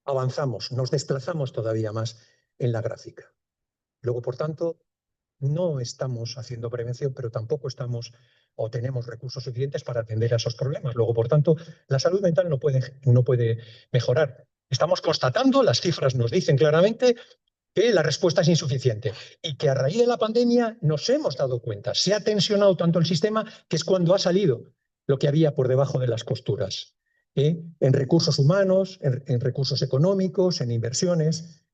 avanzamos, nos desplazamos todavía más en la gráfica. Luego, por tanto, no estamos haciendo prevención, pero tampoco estamos o tenemos recursos suficientes para atender a esos problemas. Luego, por tanto, la salud mental no puede mejorar. Estamos constatando, las cifras nos dicen claramente que la respuesta es insuficiente y que a raíz de la pandemia nos hemos dado cuenta, se ha tensionado tanto el sistema que es cuando ha salido lo que había por debajo de las costuras, en recursos humanos, en recursos económicos, en inversiones.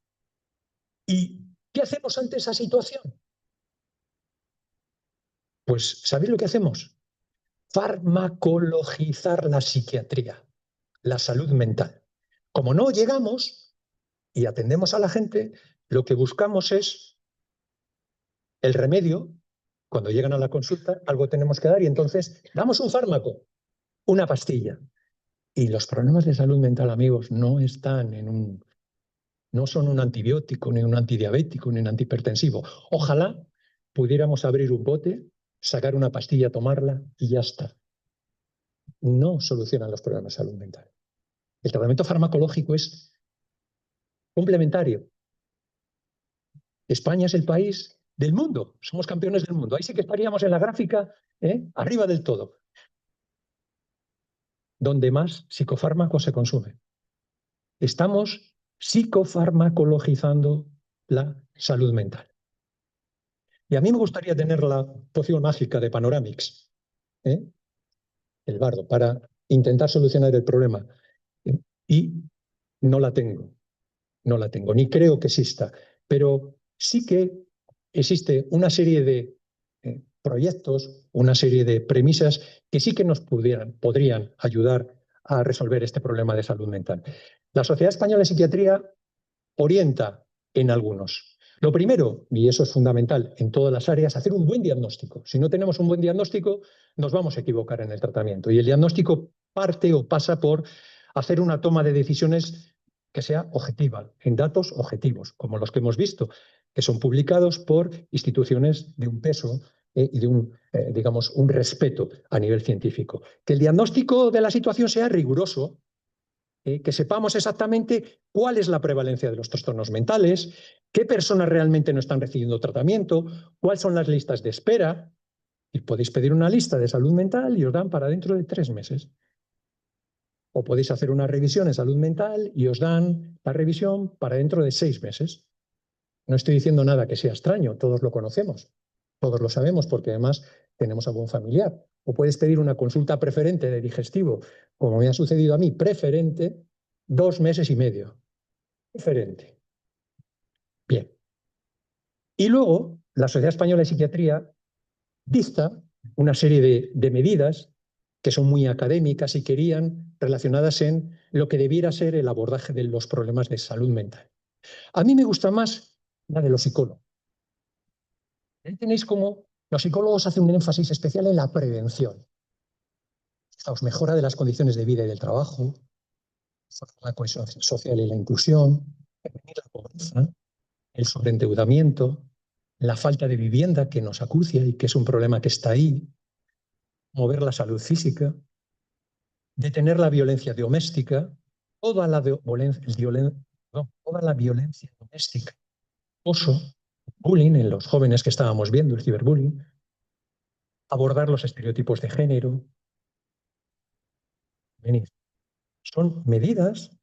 ¿Y qué hacemos ante esa situación? Pues, ¿sabéis lo que hacemos? Farmacologizar la psiquiatría, la salud mental. Como no llegamos y atendemos a la gente, lo que buscamos es el remedio. Cuando llegan a la consulta, algo tenemos que dar y entonces damos un fármaco, una pastilla. Y los problemas de salud mental, amigos, no son un antibiótico, ni un antidiabético, ni un antihipertensivo. Ojalá pudiéramos abrir un bote, sacar una pastilla, tomarla y ya está. No solucionan los problemas de salud mental. El tratamiento farmacológico es complementario. España es el país del mundo, somos campeones del mundo. Ahí sí que estaríamos en la gráfica, arriba del todo, donde más psicofármaco se consume. Estamos psicofarmacologizando la salud mental. Y a mí me gustaría tener la poción mágica de Panoramix, el bardo, para intentar solucionar el problema. Y no la tengo, ni creo que exista, pero sí que existe una serie de proyectos, una serie de premisas que sí que nos podrían ayudar a resolver este problema de salud mental. La Sociedad Española de Psiquiatría orienta en algunos. Lo primero, y eso es fundamental en todas las áreas, hacer un buen diagnóstico. Si no tenemos un buen diagnóstico, nos vamos a equivocar en el tratamiento. Y el diagnóstico parte o pasa por hacer una toma de decisiones que sea objetiva, en datos objetivos, como los que hemos visto, que son publicados por instituciones de un peso y de un respeto a nivel científico. Que el diagnóstico de la situación sea riguroso, que sepamos exactamente cuál es la prevalencia de los trastornos mentales, qué personas realmente no están recibiendo tratamiento, cuáles son las listas de espera. Y podéis pedir una lista de salud mental y os dan para dentro de 3 meses. O podéis hacer una revisión en salud mental y os dan la revisión para dentro de 6 meses. No estoy diciendo nada que sea extraño, todos lo conocemos, todos lo sabemos porque además tenemos algún familiar. O puedes pedir una consulta preferente de digestivo, como me ha sucedido a mí, preferente, 2 meses y medio. Preferente. Bien. Y luego, la Sociedad Española de Psiquiatría dicta una serie de medidas que son muy académicas y querían relacionadas en lo que debiera ser el abordaje de los problemas de salud mental. A mí me gusta más la de los psicólogos. Ahí tenéis cómo los psicólogos hacen un énfasis especial en la prevención. Fijaos, mejora de las condiciones de vida y del trabajo, la cohesión social y la inclusión, prevenir la pobreza, el sobreendeudamiento, la falta de vivienda que nos acucia y que es un problema que está ahí, mover la salud física, detener la violencia doméstica, toda la violencia doméstica, acoso, bullying en los jóvenes que estábamos viendo, el ciberbullying, abordar los estereotipos de género. Venid. Son medidas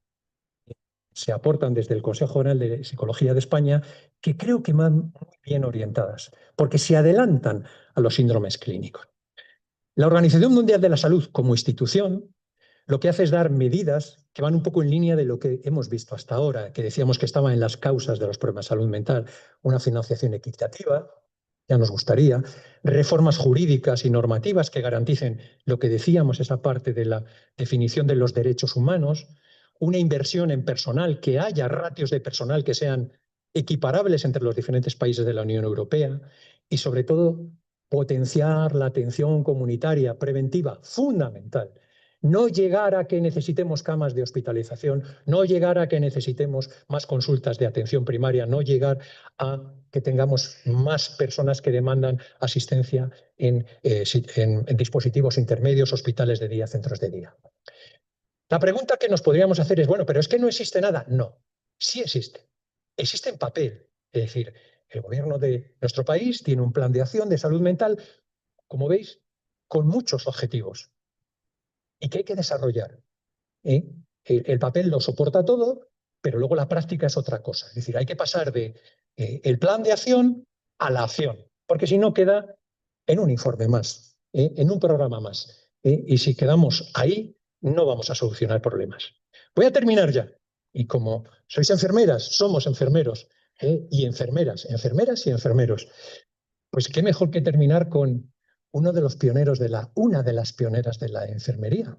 que se aportan desde el Consejo General de Psicología de España que creo que van muy bien orientadas, porque se adelantan a los síndromes clínicos. La Organización Mundial de la Salud, como institución, lo que hace es dar medidas que van un poco en línea de lo que hemos visto hasta ahora, que decíamos que estaba en las causas de los problemas de salud mental, una financiación equitativa, ya nos gustaría, reformas jurídicas y normativas que garanticen lo que decíamos, esa parte de la definición de los derechos humanos, una inversión en personal, que haya ratios de personal que sean equiparables entre los diferentes países de la Unión Europea y, sobre todo, potenciar la atención comunitaria preventiva, fundamental. No llegar a que necesitemos camas de hospitalización, no llegar a que necesitemos más consultas de atención primaria, no llegar a que tengamos más personas que demandan asistencia en dispositivos intermedios, hospitales de día, centros de día. La pregunta que nos podríamos hacer es, bueno, ¿pero es que no existe nada? No, sí existe. Existe en papel. Es decir, el gobierno de nuestro país tiene un plan de acción de salud mental, como veis, con muchos objetivos y que hay que desarrollar. El papel lo soporta todo, pero luego la práctica es otra cosa. Es decir, hay que pasar de el plan de acción a la acción, porque si no queda en un informe más, en un programa más. Y si quedamos ahí, no vamos a solucionar problemas. Voy a terminar ya. Y como sois enfermeras, somos enfermeros y enfermeras y enfermeros, pues qué mejor que terminar con una de las pioneras de la enfermería.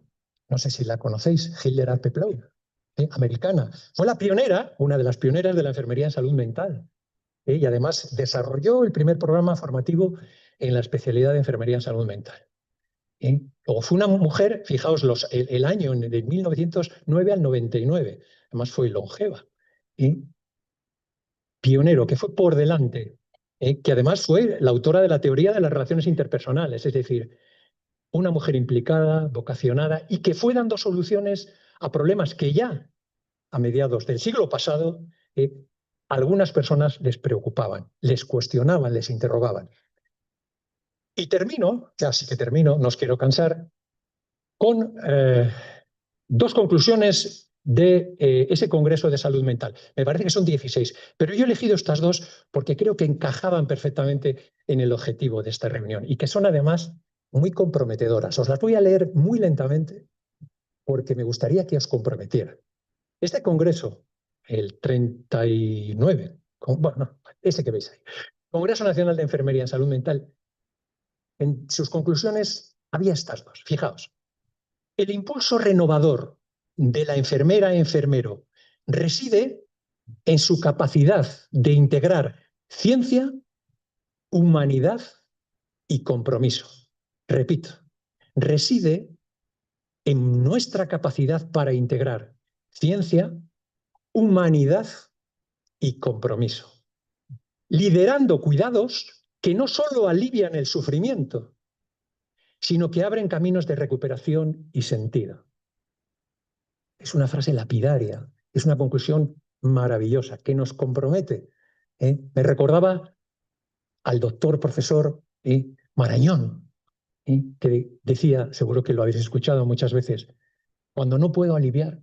No sé si la conocéis, Hilde Arpe-Ploug, americana. Fue la pionera, una de las pioneras de la enfermería en salud mental. Y además desarrolló el primer programa formativo en la especialidad de enfermería en salud mental. Luego fue una mujer, fijaos, el año de 1909 al 99, además fue longeva. Pionero, que fue por delante, que además fue la autora de la teoría de las relaciones interpersonales, es decir, una mujer implicada, vocacionada y que fue dando soluciones a problemas que ya a mediados del siglo pasado algunas personas les preocupaban, les cuestionaban, les interrogaban. Y termino, casi que termino, no os quiero cansar, con dos conclusiones de ese Congreso de Salud Mental. Me parece que son 16, pero yo he elegido estas dos porque creo que encajaban perfectamente en el objetivo de esta reunión y que son además muy comprometedoras. Os las voy a leer muy lentamente porque me gustaría que os comprometieran. Este Congreso, el 39, bueno, ese que veis ahí, Congreso Nacional de Enfermería en Salud Mental, en sus conclusiones había estas dos. Fijaos, el impulso renovador de la enfermera-enfermero reside en su capacidad de integrar ciencia, humanidad y compromiso. Repito, reside en nuestra capacidad para integrar ciencia, humanidad y compromiso, liderando cuidados que no solo alivian el sufrimiento, sino que abren caminos de recuperación y sentido. Es una frase lapidaria, es una conclusión maravillosa que nos compromete. Me recordaba al doctor profesor Marañón, que decía, seguro que lo habéis escuchado muchas veces, cuando no puedo aliviar,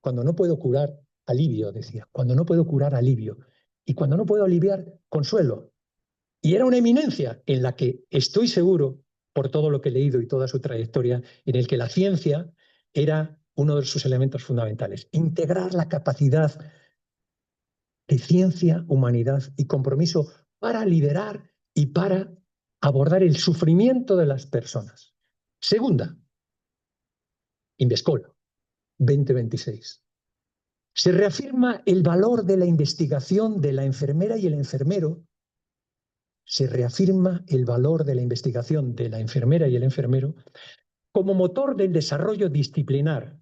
cuando no puedo curar, alivio, decía, cuando no puedo curar, alivio. Y cuando no puedo aliviar, consuelo. Y era una eminencia en la que estoy seguro, por todo lo que he leído y toda su trayectoria, en el que la ciencia era uno de sus elementos fundamentales. Integrar la capacidad de ciencia, humanidad y compromiso para liderar y para abordar el sufrimiento de las personas. Segunda, Invescola 2026. Se reafirma el valor de la investigación de la enfermera y el enfermero. Se reafirma el valor de la investigación de la enfermera y el enfermero como motor del desarrollo disciplinar,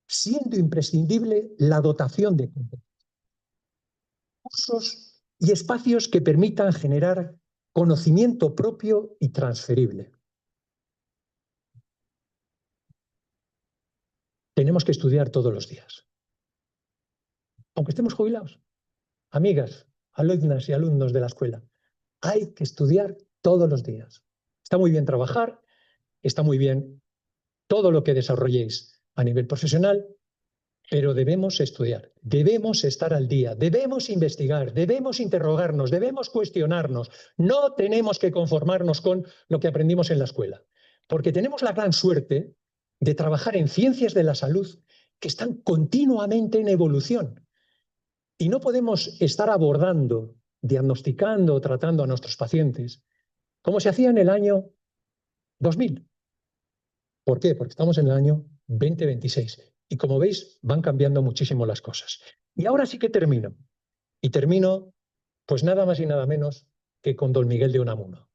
siendo imprescindible la dotación de cursos y espacios que permitan generar conocimiento propio y transferible. Tenemos que estudiar todos los días, aunque estemos jubilados. Amigas, alumnas y alumnos de la escuela, hay que estudiar todos los días. Está muy bien trabajar, está muy bien todo lo que desarrolléis a nivel profesional, pero debemos estudiar, debemos estar al día, debemos investigar, debemos interrogarnos, debemos cuestionarnos. No tenemos que conformarnos con lo que aprendimos en la escuela, porque tenemos la gran suerte de trabajar en ciencias de la salud que están continuamente en evolución. Y no podemos estar abordando, diagnosticando o tratando a nuestros pacientes como se hacía en el año 2000. ¿Por qué? Porque estamos en el año 2026. Y como veis, van cambiando muchísimo las cosas. Y ahora sí que termino. Y termino, pues nada más y nada menos que con don Miguel de Unamuno.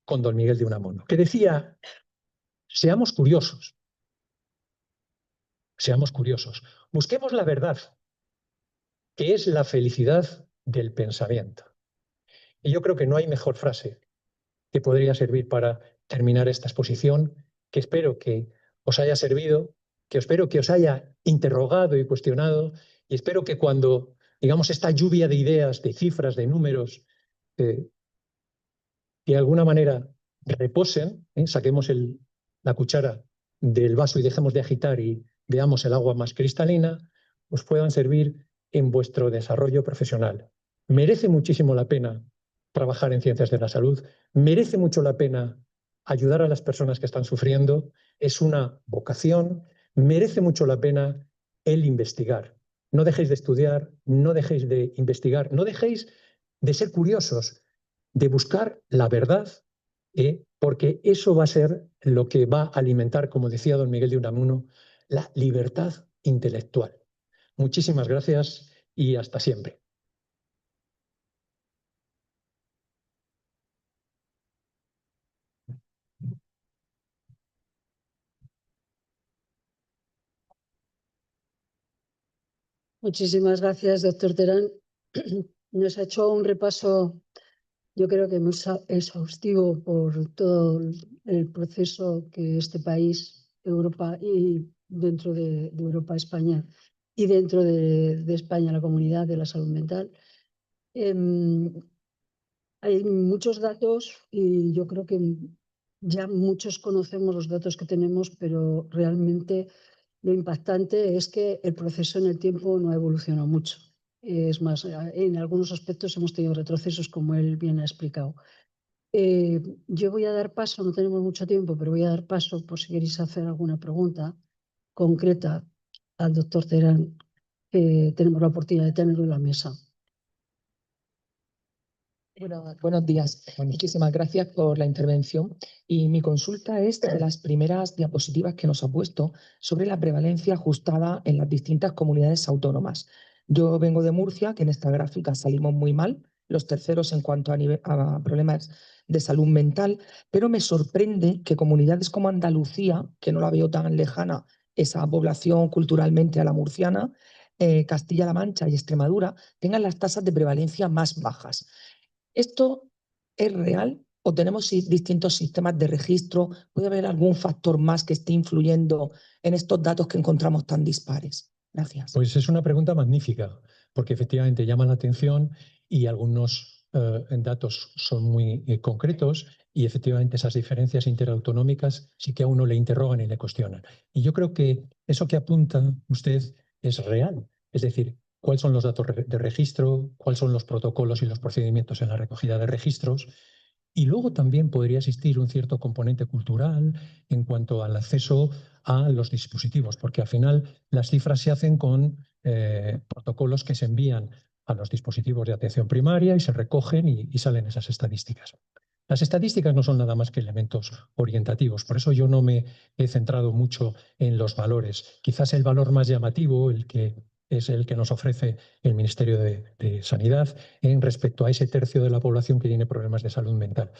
Con don Miguel de Unamuno, que decía, seamos curiosos. Seamos curiosos. Busquemos la verdad, que es la felicidad del pensamiento. Y yo creo que no hay mejor frase que podría servir para terminar esta exposición, que espero que os haya servido, que espero que os haya interrogado y cuestionado, y espero que cuando, digamos, esta lluvia de ideas, de cifras, de números, de alguna manera reposen, saquemos la cuchara del vaso y dejemos de agitar y veamos el agua más cristalina, os puedan servir en vuestro desarrollo profesional. Merece muchísimo la pena trabajar en ciencias de la salud, merece mucho la pena ayudar a las personas que están sufriendo, es una vocación, merece mucho la pena el investigar. No dejéis de estudiar, no dejéis de investigar, no dejéis de ser curiosos, de buscar la verdad, porque eso va a ser lo que va a alimentar, como decía don Miguel de Unamuno, la libertad intelectual. Muchísimas gracias y hasta siempre. Muchísimas gracias, doctor Terán. Nos ha hecho un repaso, yo creo que muy exhaustivo por todo el proceso que este país, Europa y dentro de Europa, España y dentro de España, la comunidad de la salud mental. Hay muchos datos y yo creo que ya muchos conocemos los datos que tenemos, pero realmente lo impactante es que el proceso en el tiempo no ha evolucionado mucho. Es más, en algunos aspectos hemos tenido retrocesos, como él bien ha explicado. Yo voy a dar paso, no tenemos mucho tiempo, pero voy a dar paso por si queréis hacer alguna pregunta concreta al doctor Terán, que tenemos la oportunidad de tenerlo en la mesa. Bueno, buenos días. Muchísimas gracias por la intervención. Y mi consulta es de las primeras diapositivas que nos ha puesto sobre la prevalencia ajustada en las distintas comunidades autónomas. Yo vengo de Murcia, que en esta gráfica salimos muy mal, los terceros en cuanto a problemas de salud mental, pero me sorprende que comunidades como Andalucía, que no la veo tan lejana, esa población culturalmente a la murciana, Castilla-La Mancha y Extremadura, tengan las tasas de prevalencia más bajas. ¿Esto es real o tenemos distintos sistemas de registro? ¿Puede haber algún factor más que esté influyendo en estos datos que encontramos tan dispares? Gracias. Pues es una pregunta magnífica, porque efectivamente llama la atención y algunos datos son muy concretos y efectivamente esas diferencias interautonómicas sí que a uno le interrogan y le cuestionan. Y yo creo que eso que apunta usted es real. Es decir, cuáles son los datos de registro, cuáles son los protocolos y los procedimientos en la recogida de registros. Y luego también podría existir un cierto componente cultural en cuanto al acceso a los dispositivos, porque al final las cifras se hacen con protocolos que se envían a los dispositivos de atención primaria y se recogen y salen esas estadísticas. Las estadísticas no son nada más que elementos orientativos, por eso yo no me he centrado mucho en los valores. Quizás el valor más llamativo, es el que nos ofrece el Ministerio de Sanidad en respecto a ese tercio de la población que tiene problemas de salud mental.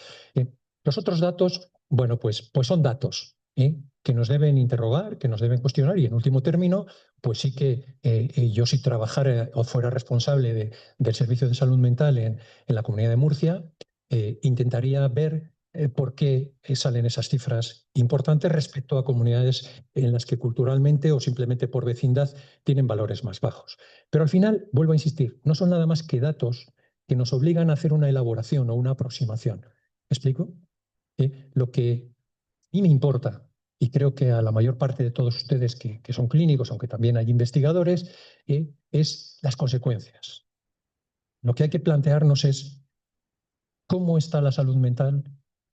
Los otros datos, bueno, pues son datos que nos deben interrogar, que nos deben cuestionar y, en último término, pues sí que yo, si trabajara o fuera responsable del Servicio de Salud Mental en la Comunidad de Murcia, intentaría ver por qué salen esas cifras importantes respecto a comunidades en las que culturalmente o simplemente por vecindad tienen valores más bajos. Pero al final, vuelvo a insistir, no son nada más que datos que nos obligan a hacer una elaboración o una aproximación. ¿Me explico? Lo que a mí me importa, y creo que a la mayor parte de todos ustedes que son clínicos, aunque también hay investigadores, es las consecuencias. Lo que hay que plantearnos es cómo está la salud mental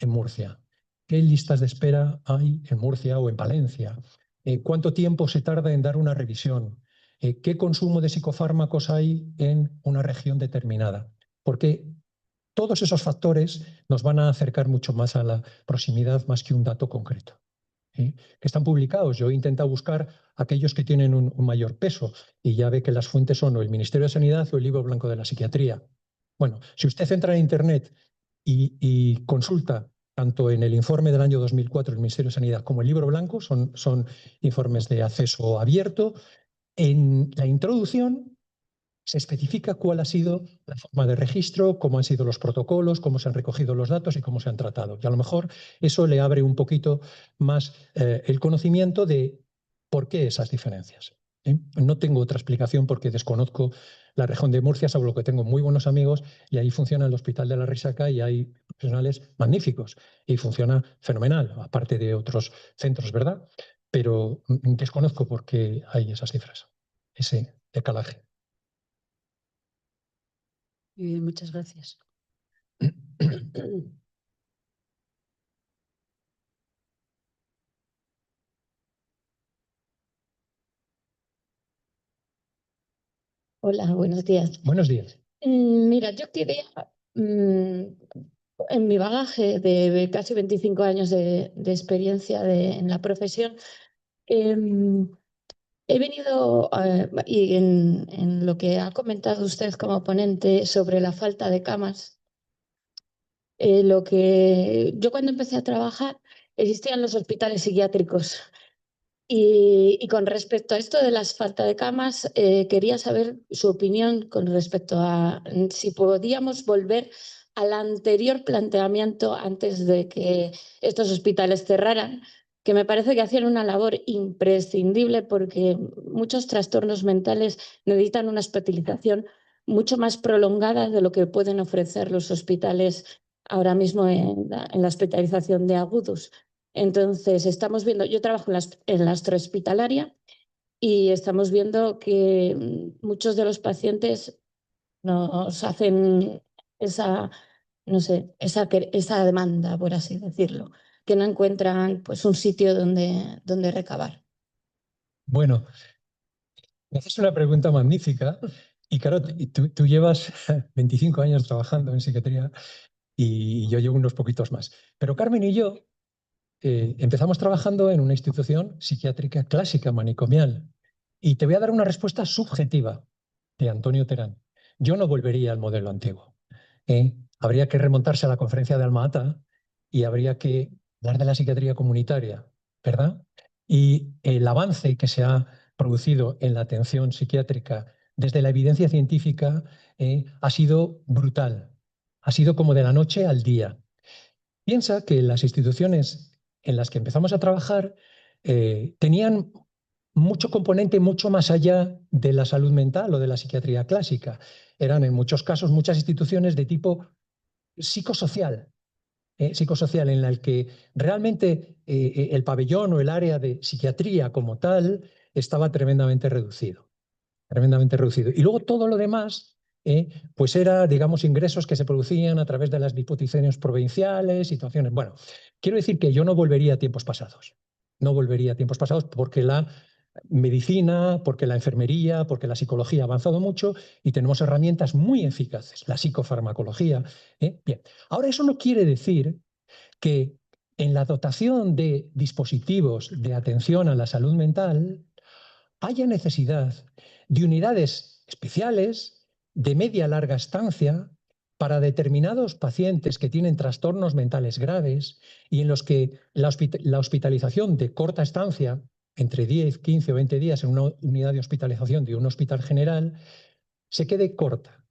en Murcia, qué listas de espera hay en Murcia o en Valencia, cuánto tiempo se tarda en dar una revisión, qué consumo de psicofármacos hay en una región determinada. Porque todos esos factores nos van a acercar mucho más a la proximidad más que un dato concreto. Que están publicados. Yo he intentado buscar aquellos que tienen un mayor peso y ya ve que las fuentes son o el Ministerio de Sanidad o el Libro Blanco de la Psiquiatría. Bueno, si usted entra en Internet y consulta tanto en el informe del año 2004 del Ministerio de Sanidad como el Libro Blanco, son informes de acceso abierto, en la introducción se especifica cuál ha sido la forma de registro, cómo han sido los protocolos, cómo se han recogido los datos y cómo se han tratado. Y a lo mejor eso le abre un poquito más el conocimiento de por qué esas diferencias. No tengo otra explicación porque desconozco la región de Murcia, salvo que tengo muy buenos amigos y ahí funciona el Hospital de la Risaca y hay profesionales magníficos y funciona fenomenal, aparte de otros centros, ¿verdad? Pero desconozco por qué hay esas cifras, ese decalaje. Muy bien, muchas gracias. Hola, buenos días. Buenos días. Mira, yo quería, en mi bagaje de casi 25 años de experiencia en la profesión, he venido, y en lo que ha comentado usted como ponente sobre la falta de camas, lo que yo cuando empecé a trabajar existían los hospitales psiquiátricos. Y con respecto a esto de las falta de camas, quería saber su opinión con respecto a si podíamos volver al anterior planteamiento antes de que estos hospitales cerraran, que me parece que hacían una labor imprescindible porque muchos trastornos mentales necesitan una hospitalización mucho más prolongada de lo que pueden ofrecer los hospitales ahora mismo en la hospitalización de agudos. Entonces, estamos viendo, yo trabajo en la extrahospitalaria y estamos viendo que muchos de los pacientes nos hacen esa, no sé, esa demanda, por así decirlo, que no encuentran pues, un sitio donde recabar. Bueno, me haces una pregunta magnífica y claro, tú llevas 25 años trabajando en psiquiatría y yo llevo unos poquitos más. Pero Carmen y yo empezamos trabajando en una institución psiquiátrica clásica, manicomial. Y te voy a dar una respuesta subjetiva de Antonio Terán. Yo no volvería al modelo antiguo. Habría que remontarse a la conferencia de Alma-Ata y habría que hablar de la psiquiatría comunitaria, ¿verdad? Y el avance que se ha producido en la atención psiquiátrica desde la evidencia científica ha sido brutal. Ha sido como de la noche al día. Piensa que las instituciones en las que empezamos a trabajar tenían mucho componente mucho más allá de la salud mental o de la psiquiatría clásica. Eran en muchos casos muchas instituciones de tipo psicosocial, en la que realmente el pabellón o el área de psiquiatría como tal estaba tremendamente reducido. Y luego todo lo demás pues era, digamos, ingresos que se producían a través de las diputaciones provinciales, situaciones. Bueno, quiero decir que yo no volvería a tiempos pasados. No volvería a tiempos pasados porque la medicina, porque la enfermería, porque la psicología ha avanzado mucho y tenemos herramientas muy eficaces, la psicofarmacología. Bien, ahora eso no quiere decir que en la dotación de dispositivos de atención a la salud mental haya necesidad de unidades especiales de media larga estancia para determinados pacientes que tienen trastornos mentales graves y en los que la hospitalización de corta estancia, entre 10, 15 o 20 días en una unidad de hospitalización de un hospital general, se quede corta.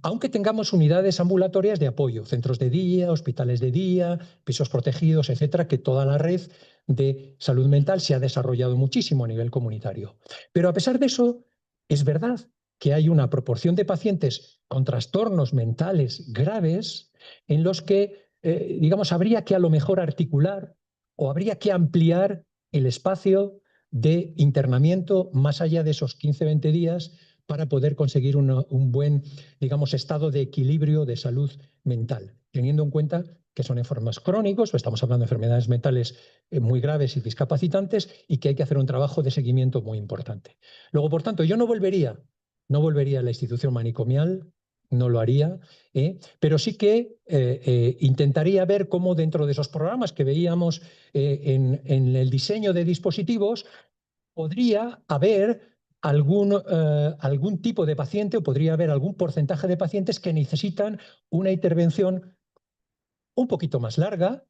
Aunque tengamos unidades ambulatorias de apoyo, centros de día, hospitales de día, pisos protegidos, etcétera, que toda la red de salud mental se ha desarrollado muchísimo a nivel comunitario. Pero a pesar de eso, es verdad que hay una proporción de pacientes con trastornos mentales graves en los que, digamos, habría que a lo mejor articular o habría que ampliar el espacio de internamiento más allá de esos 15-20 días para poder conseguir un buen, digamos, estado de equilibrio de salud mental, teniendo en cuenta que son enfermos crónicos, o estamos hablando de enfermedades mentales muy graves y discapacitantes, y que hay que hacer un trabajo de seguimiento muy importante. Luego, por tanto, yo no volvería a la institución manicomial, no lo haría, pero sí que intentaría ver cómo dentro de esos programas que veíamos en el diseño de dispositivos podría haber algún tipo de paciente o podría haber algún porcentaje de pacientes que necesitan una intervención un poquito más larga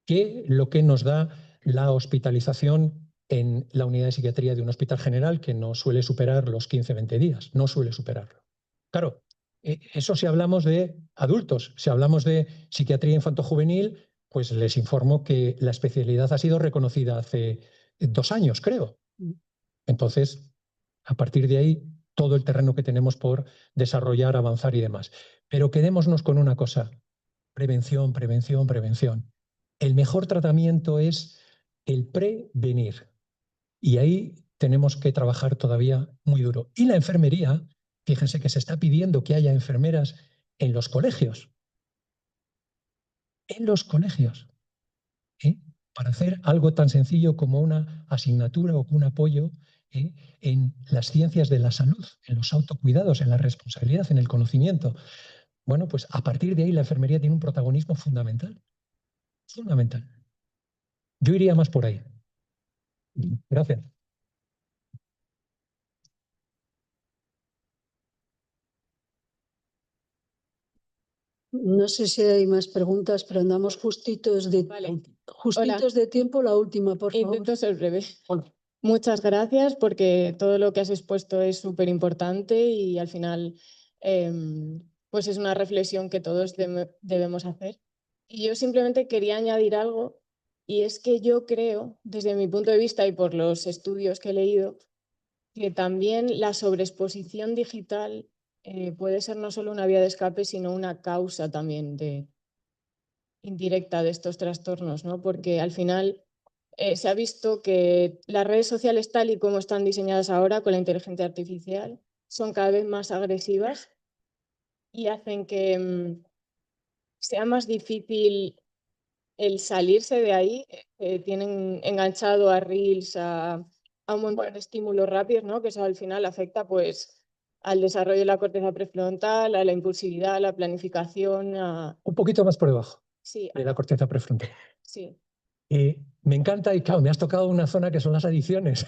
que lo que nos da la hospitalización en la unidad de psiquiatría de un hospital general, que no suele superar los 15-20 días, no suele superarlo. Claro, eso si hablamos de adultos, si hablamos de psiquiatría infantojuvenil, pues les informo que la especialidad ha sido reconocida hace 2 años, creo. Entonces, a partir de ahí, todo el terreno que tenemos por desarrollar, avanzar y demás. Pero quedémonos con una cosa: prevención, prevención, prevención. El mejor tratamiento es el prevenir. Y ahí tenemos que trabajar todavía muy duro. Y la enfermería, fíjense que se está pidiendo que haya enfermeras en los colegios. En los colegios. Para hacer algo tan sencillo como una asignatura o un apoyo en las ciencias de la salud, en los autocuidados, en la responsabilidad, en el conocimiento. Bueno, pues a partir de ahí la enfermería tiene un protagonismo fundamental. Fundamental. Yo iría más por ahí. Gracias. No sé si hay más preguntas, pero andamos justitos de, de tiempo. La última, por favor. Intento ser breve. Muchas gracias, porque todo lo que has expuesto es súper importante y al final pues es una reflexión que todos debemos hacer. Y yo simplemente quería añadir algo, y es que yo creo, desde mi punto de vista y por los estudios que he leído, que también la sobreexposición digital puede ser no solo una vía de escape, sino una causa también indirecta de estos trastornos, ¿no? Porque al final se ha visto que las redes sociales, tal y como están diseñadas ahora con la inteligencia artificial, son cada vez más agresivas y hacen que sea más difícil el salirse de ahí. Tienen enganchado a Reels, a un montón de estímulos rápidos, ¿no? Que eso al final afecta pues al desarrollo de la corteza prefrontal, a la impulsividad, a la planificación. Un poquito más por debajo Sí, de la corteza prefrontal. Sí. Me encanta, y claro, me has tocado una zona que son las adicciones.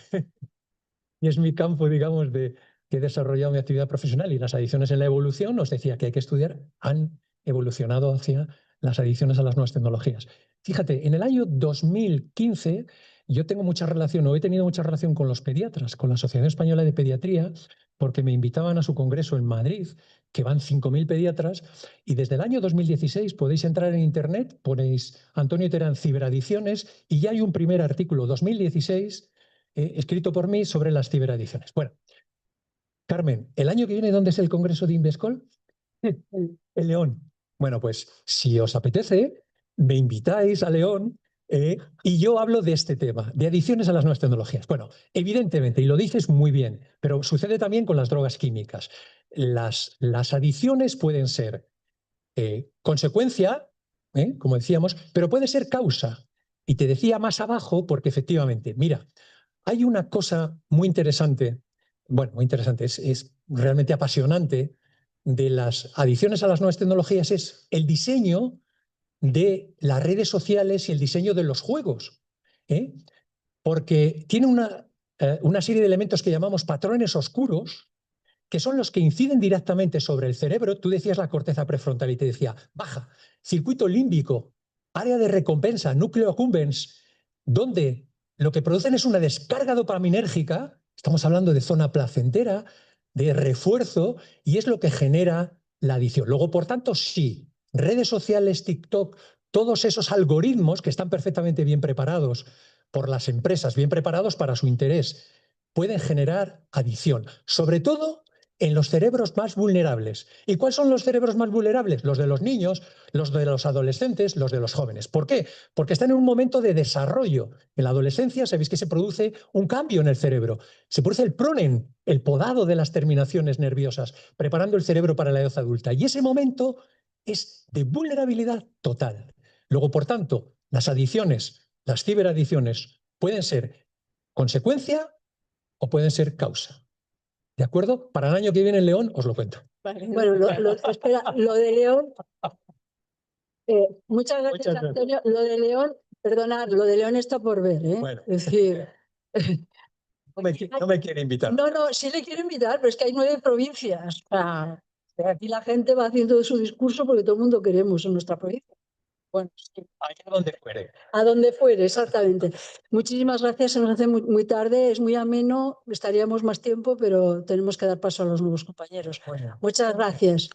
Y es mi campo, digamos, que he desarrollado mi actividad profesional. Y las adicciones en la evolución, os decía que hay que estudiar, han evolucionado hacia las adicciones a las nuevas tecnologías. Fíjate, en el año 2015 yo tengo mucha relación, o he tenido mucha relación con los pediatras, con la Asociación Española de Pediatría, porque me invitaban a su congreso en Madrid, que van 5.000 pediatras, y desde el año 2016 podéis entrar en internet, ponéis Antonio Terán ciberadicciones, y ya hay un primer artículo, 2016, escrito por mí sobre las ciberadicciones. Bueno, Carmen, ¿el año que viene dónde es el congreso de Invescol? En León. Bueno, pues si os apetece, me invitáis a León y yo hablo de este tema, de adicciones a las nuevas tecnologías. Bueno, evidentemente, y lo dices muy bien, pero sucede también con las drogas químicas. Las adicciones pueden ser consecuencia, como decíamos, pero puede ser causa. Y te decía más abajo porque efectivamente, mira, hay una cosa muy interesante, bueno, muy interesante, es realmente apasionante de las adicciones a las nuevas tecnologías, es el diseño de las redes sociales y el diseño de los juegos, ¿eh? Porque tiene una serie de elementos que llamamos patrones oscuros, que son los que inciden directamente sobre el cerebro. Tú decías la corteza prefrontal y te decía, baja, circuito límbico, área de recompensa, núcleo accumbens, donde lo que producen es una descarga dopaminérgica, estamos hablando de zona placentera, de refuerzo, y es lo que genera la adicción. Luego, por tanto, sí, redes sociales, TikTok, todos esos algoritmos que están perfectamente bien preparados por las empresas, bien preparados para su interés, pueden generar adicción, sobre todo en los cerebros más vulnerables. ¿Y cuáles son los cerebros más vulnerables? Los de los niños, los de los adolescentes, los de los jóvenes. ¿Por qué? Porque están en un momento de desarrollo. En la adolescencia sabéis que se produce un cambio en el cerebro. Se produce el pronen, el podado de las terminaciones nerviosas, preparando el cerebro para la edad adulta. Y ese momento es de vulnerabilidad total. Luego, por tanto, las adicciones, las ciberadicciones, pueden ser consecuencia o pueden ser causa. ¿De acuerdo? Para el año que viene en León os lo cuento. Vale, Bueno, espera, lo de León, muchas gracias, Muchas gracias. Antonio. Lo de León, perdonad, lo de León está por ver, ¿eh? Bueno. Es decir, No me quiere invitar. no, sí le quiero invitar, pero es que hay 9 provincias. O sea, aquí la gente va haciendo su discurso porque todo el mundo queremos en nuestra provincia. Bueno, sí. Allá donde fuere. A donde fuere, exactamente. Muchísimas gracias, se nos hace muy tarde, es muy ameno, estaríamos más tiempo, pero tenemos que dar paso a los nuevos compañeros. Bueno. Muchas gracias.